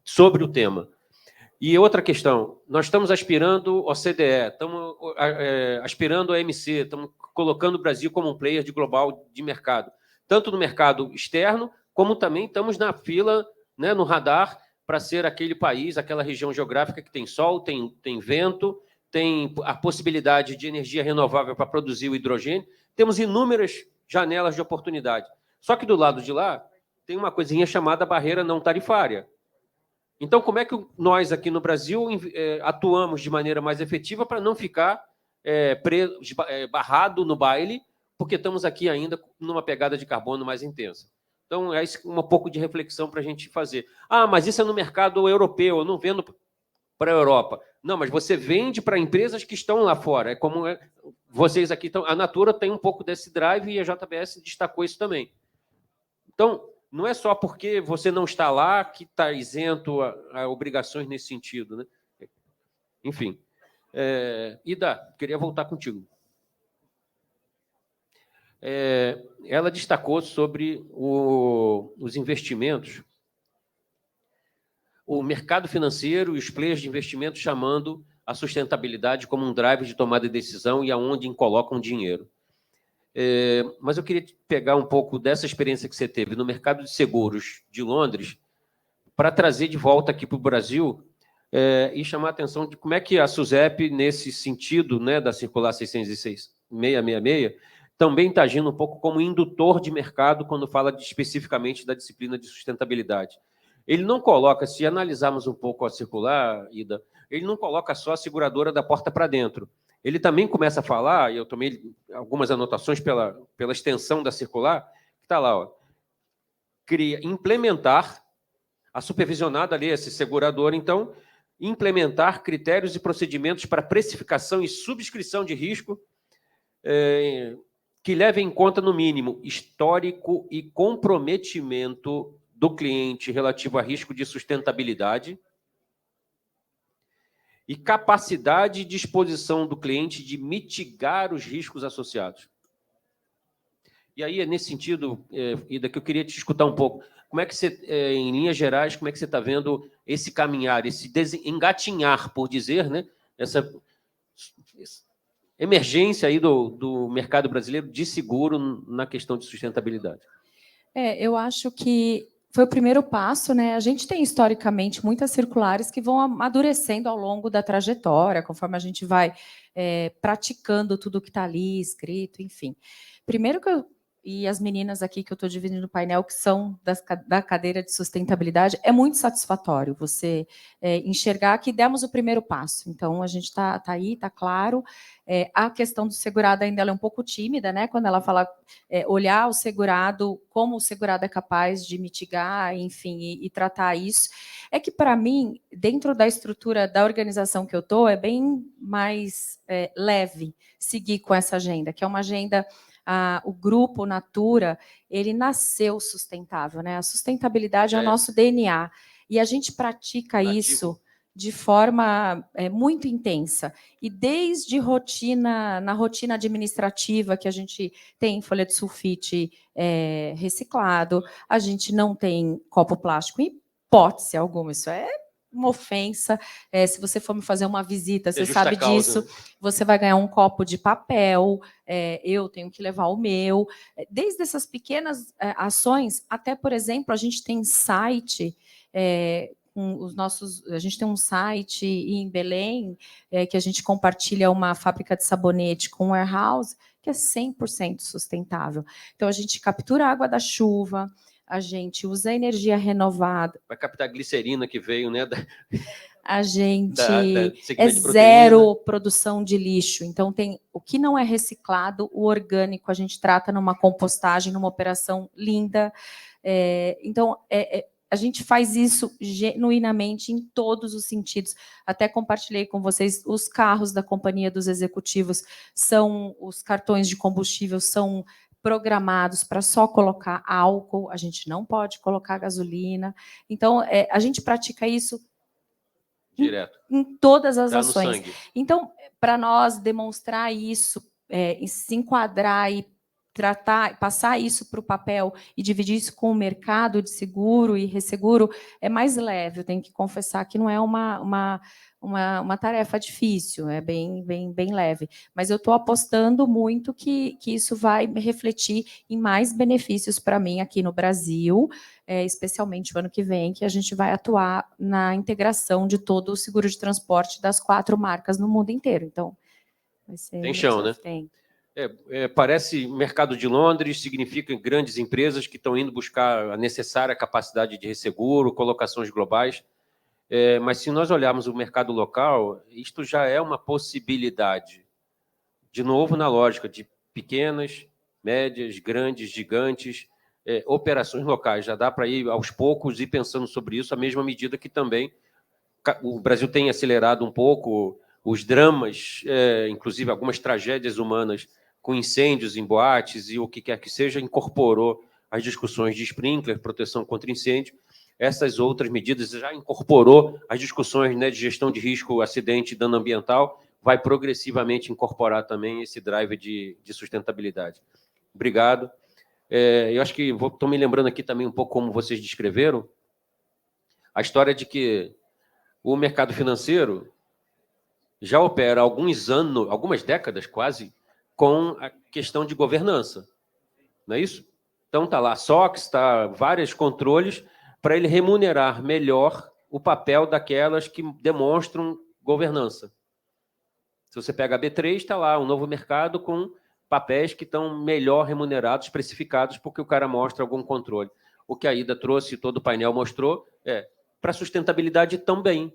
sobre o tema. E outra questão, nós estamos aspirando ao CDE, estamos aspirando ao MC, estamos colocando o Brasil como um player de global de mercado, tanto no mercado externo, como também estamos na fila, né, no radar, para ser aquele país, aquela região geográfica que tem sol, tem vento, tem a possibilidade de energia renovável para produzir o hidrogênio. Temos inúmeras janelas de oportunidade. Só que do lado de lá, tem uma coisinha chamada barreira não tarifária. Então, como é que nós aqui no Brasil atuamos de maneira mais efetiva para não ficar barrado no baile, porque estamos aqui ainda numa pegada de carbono mais intensa? Então, é um pouco de reflexão para a gente fazer. Ah, mas isso é no mercado europeu, eu não vendo para a Europa. Não, mas você vende para empresas que estão lá fora. É como vocês aqui estão. A Natura tem um pouco desse drive e a JBS destacou isso também. Então, não é só porque você não está lá que está isento a obrigações nesse sentido, né? Enfim. Ida, queria voltar contigo. Ela destacou sobre os investimentos, o mercado financeiro e os players de investimento chamando a sustentabilidade como um drive de tomada de decisão e aonde colocam dinheiro. Mas eu queria pegar um pouco dessa experiência que você teve no mercado de seguros de Londres para trazer de volta aqui para o Brasil e chamar a atenção de como é que a SUSEP, nesse sentido, né, da Circular 666, também está agindo um pouco como indutor de mercado quando fala especificamente da disciplina de sustentabilidade. Ele não coloca, se analisarmos um pouco a circular, Ida, ele não coloca só a seguradora da porta para dentro. Ele também começa a falar, e eu tomei algumas anotações pela extensão da circular, que está lá, ó, implementar, a supervisionada ali, esse segurador, então, implementar critérios e procedimentos para precificação e subscrição de risco que levem em conta, no mínimo, histórico e comprometimento do cliente relativo a risco de sustentabilidade e capacidade e disposição do cliente de mitigar os riscos associados. E aí, nesse sentido, Ida, que eu queria te escutar um pouco. Como é que você, em linhas gerais, como é que você está vendo esse caminhar, esse engatinhar, por dizer, né, essa emergência aí do mercado brasileiro de seguro na questão de sustentabilidade? Eu acho que foi o primeiro passo, né? A gente tem, historicamente, muitas circulares que vão amadurecendo ao longo da trajetória, conforme a gente vai praticando tudo que está ali, escrito, enfim. Primeiro e as meninas aqui que eu estou dividindo o painel, que são da cadeira de sustentabilidade, é muito satisfatório você enxergar que demos o primeiro passo. Então, a gente está aí, está claro. A questão do segurado ainda é um pouco tímida, né? Quando ela fala olhar o segurado, como o segurado é capaz de mitigar, enfim, e tratar isso. É que, para mim, dentro da estrutura da organização que eu estou, é bem mais leve seguir com essa agenda, que é uma agenda... o grupo Natura, ele nasceu sustentável, né? A sustentabilidade é o nosso DNA, e a gente pratica isso de forma muito intensa, e desde na rotina administrativa, que a gente tem folha de sulfite reciclado, a gente não tem copo plástico em hipótese alguma, isso é uma ofensa. Se você for me fazer uma visita, você sabe disso, você vai ganhar um copo de papel, eu tenho que levar o meu. Desde essas pequenas ações, até, por exemplo, a gente tem site, a gente tem um site em Belém, que a gente compartilha uma fábrica de sabonete com um warehouse, que é 100% sustentável. Então, a gente captura a água da chuva, a gente usa energia renovada. Vai captar a glicerina que veio, né? A gente zero produção de lixo. Então, tem o que não é reciclado, o orgânico, a gente trata numa compostagem, numa operação linda. Então, a gente faz isso genuinamente em todos os sentidos. Até compartilhei com vocês, os carros da companhia dos executivos os cartões de combustível são programados para só colocar álcool, a gente não pode colocar gasolina. Então, a gente pratica isso direto em todas as ações. Então, para nós demonstrar isso, se enquadrar e tratar, passar isso para o papel e dividir isso com o mercado de seguro e resseguro, é mais leve. Eu tenho que confessar que não é uma tarefa difícil, é bem leve. Mas eu estou apostando muito que isso vai refletir em mais benefícios para mim aqui no Brasil, especialmente o ano que vem, que a gente vai atuar na integração de todo o seguro de transporte das 4 marcas no mundo inteiro. Então, vai ser... Tem chão, né? Tem. Parece mercado de Londres, significa grandes empresas que estão indo buscar a necessária capacidade de resseguro, colocações globais. Mas se nós olharmos o mercado local, isto já é uma possibilidade. De novo, na lógica de pequenas, médias, grandes, gigantes, operações locais. Já dá para ir aos poucos e pensando sobre isso, à mesma medida que também o Brasil tem acelerado um pouco os dramas, inclusive algumas tragédias humanas com incêndios em boates e o que quer que seja, incorporou as discussões de sprinkler, proteção contra incêndio. Essas outras medidas já incorporou as discussões, né, de gestão de risco, acidente e dano ambiental, vai progressivamente incorporar também esse drive de sustentabilidade. Obrigado. Eu acho que estou me lembrando aqui também um pouco como vocês descreveram, a história de que o mercado financeiro já opera há alguns anos, algumas décadas quase, com a questão de governança. Não é isso? Então está lá a SOX, está vários controles para ele remunerar melhor o papel daquelas que demonstram governança. Se você pega a B3, está lá um novo mercado com papéis que estão melhor remunerados, precificados, porque o cara mostra algum controle. O que a Ida trouxe, todo o painel mostrou, para a sustentabilidade também.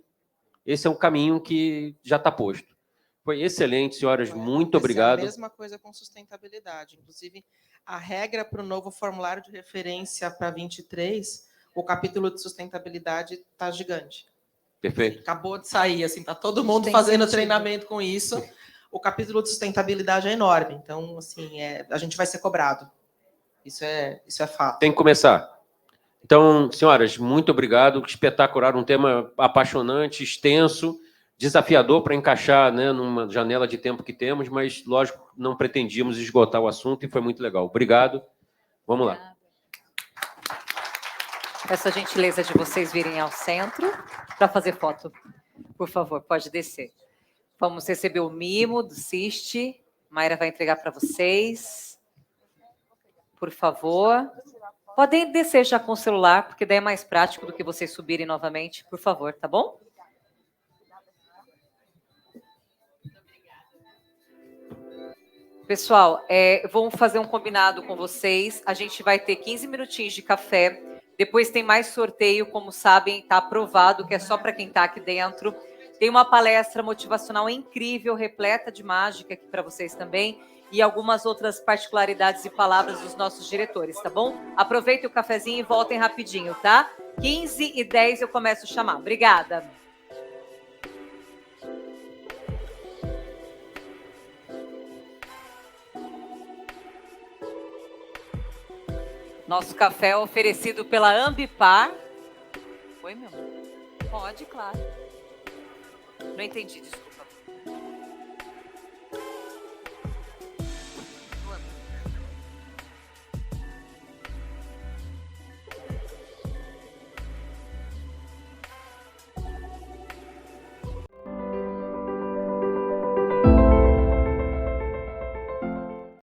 Esse é um caminho que já está posto. Foi excelente, senhoras, muito obrigado. A mesma coisa com sustentabilidade. Inclusive, a regra para o novo formulário de referência para 23, o capítulo de sustentabilidade está gigante. Perfeito. Acabou de sair, assim, está todo mundo fazendo treinamento com isso. O capítulo de sustentabilidade é enorme. Então, assim, a gente vai ser cobrado. Isso é fato. Tem que começar. Então, senhoras, muito obrigado. Espetacular, um tema apaixonante, extenso, desafiador para encaixar, né, numa janela de tempo que temos, mas, lógico, não pretendíamos esgotar o assunto e foi muito legal. Obrigado. Vamos lá. Peço a gentileza de vocês virem ao centro para fazer foto. Por favor, pode descer. Vamos receber o mimo do CIST. Mayra vai entregar para vocês. Por favor. Podem descer já com o celular, porque daí é mais prático do que vocês subirem novamente. Por favor, tá bom? Pessoal, vou fazer um combinado com vocês. A gente vai ter 15 minutinhos de café. Depois tem mais sorteio, como sabem, está aprovado, que é só para quem está aqui dentro. Tem uma palestra motivacional incrível, repleta de mágica aqui para vocês também. E algumas outras particularidades e palavras dos nossos diretores, tá bom? Aproveitem o cafezinho e voltem rapidinho, tá? 15h10 eu começo a chamar. Obrigada. Nosso café é oferecido pela Ambipar. Oi, meu amor. Pode, claro. Não entendi, desculpa.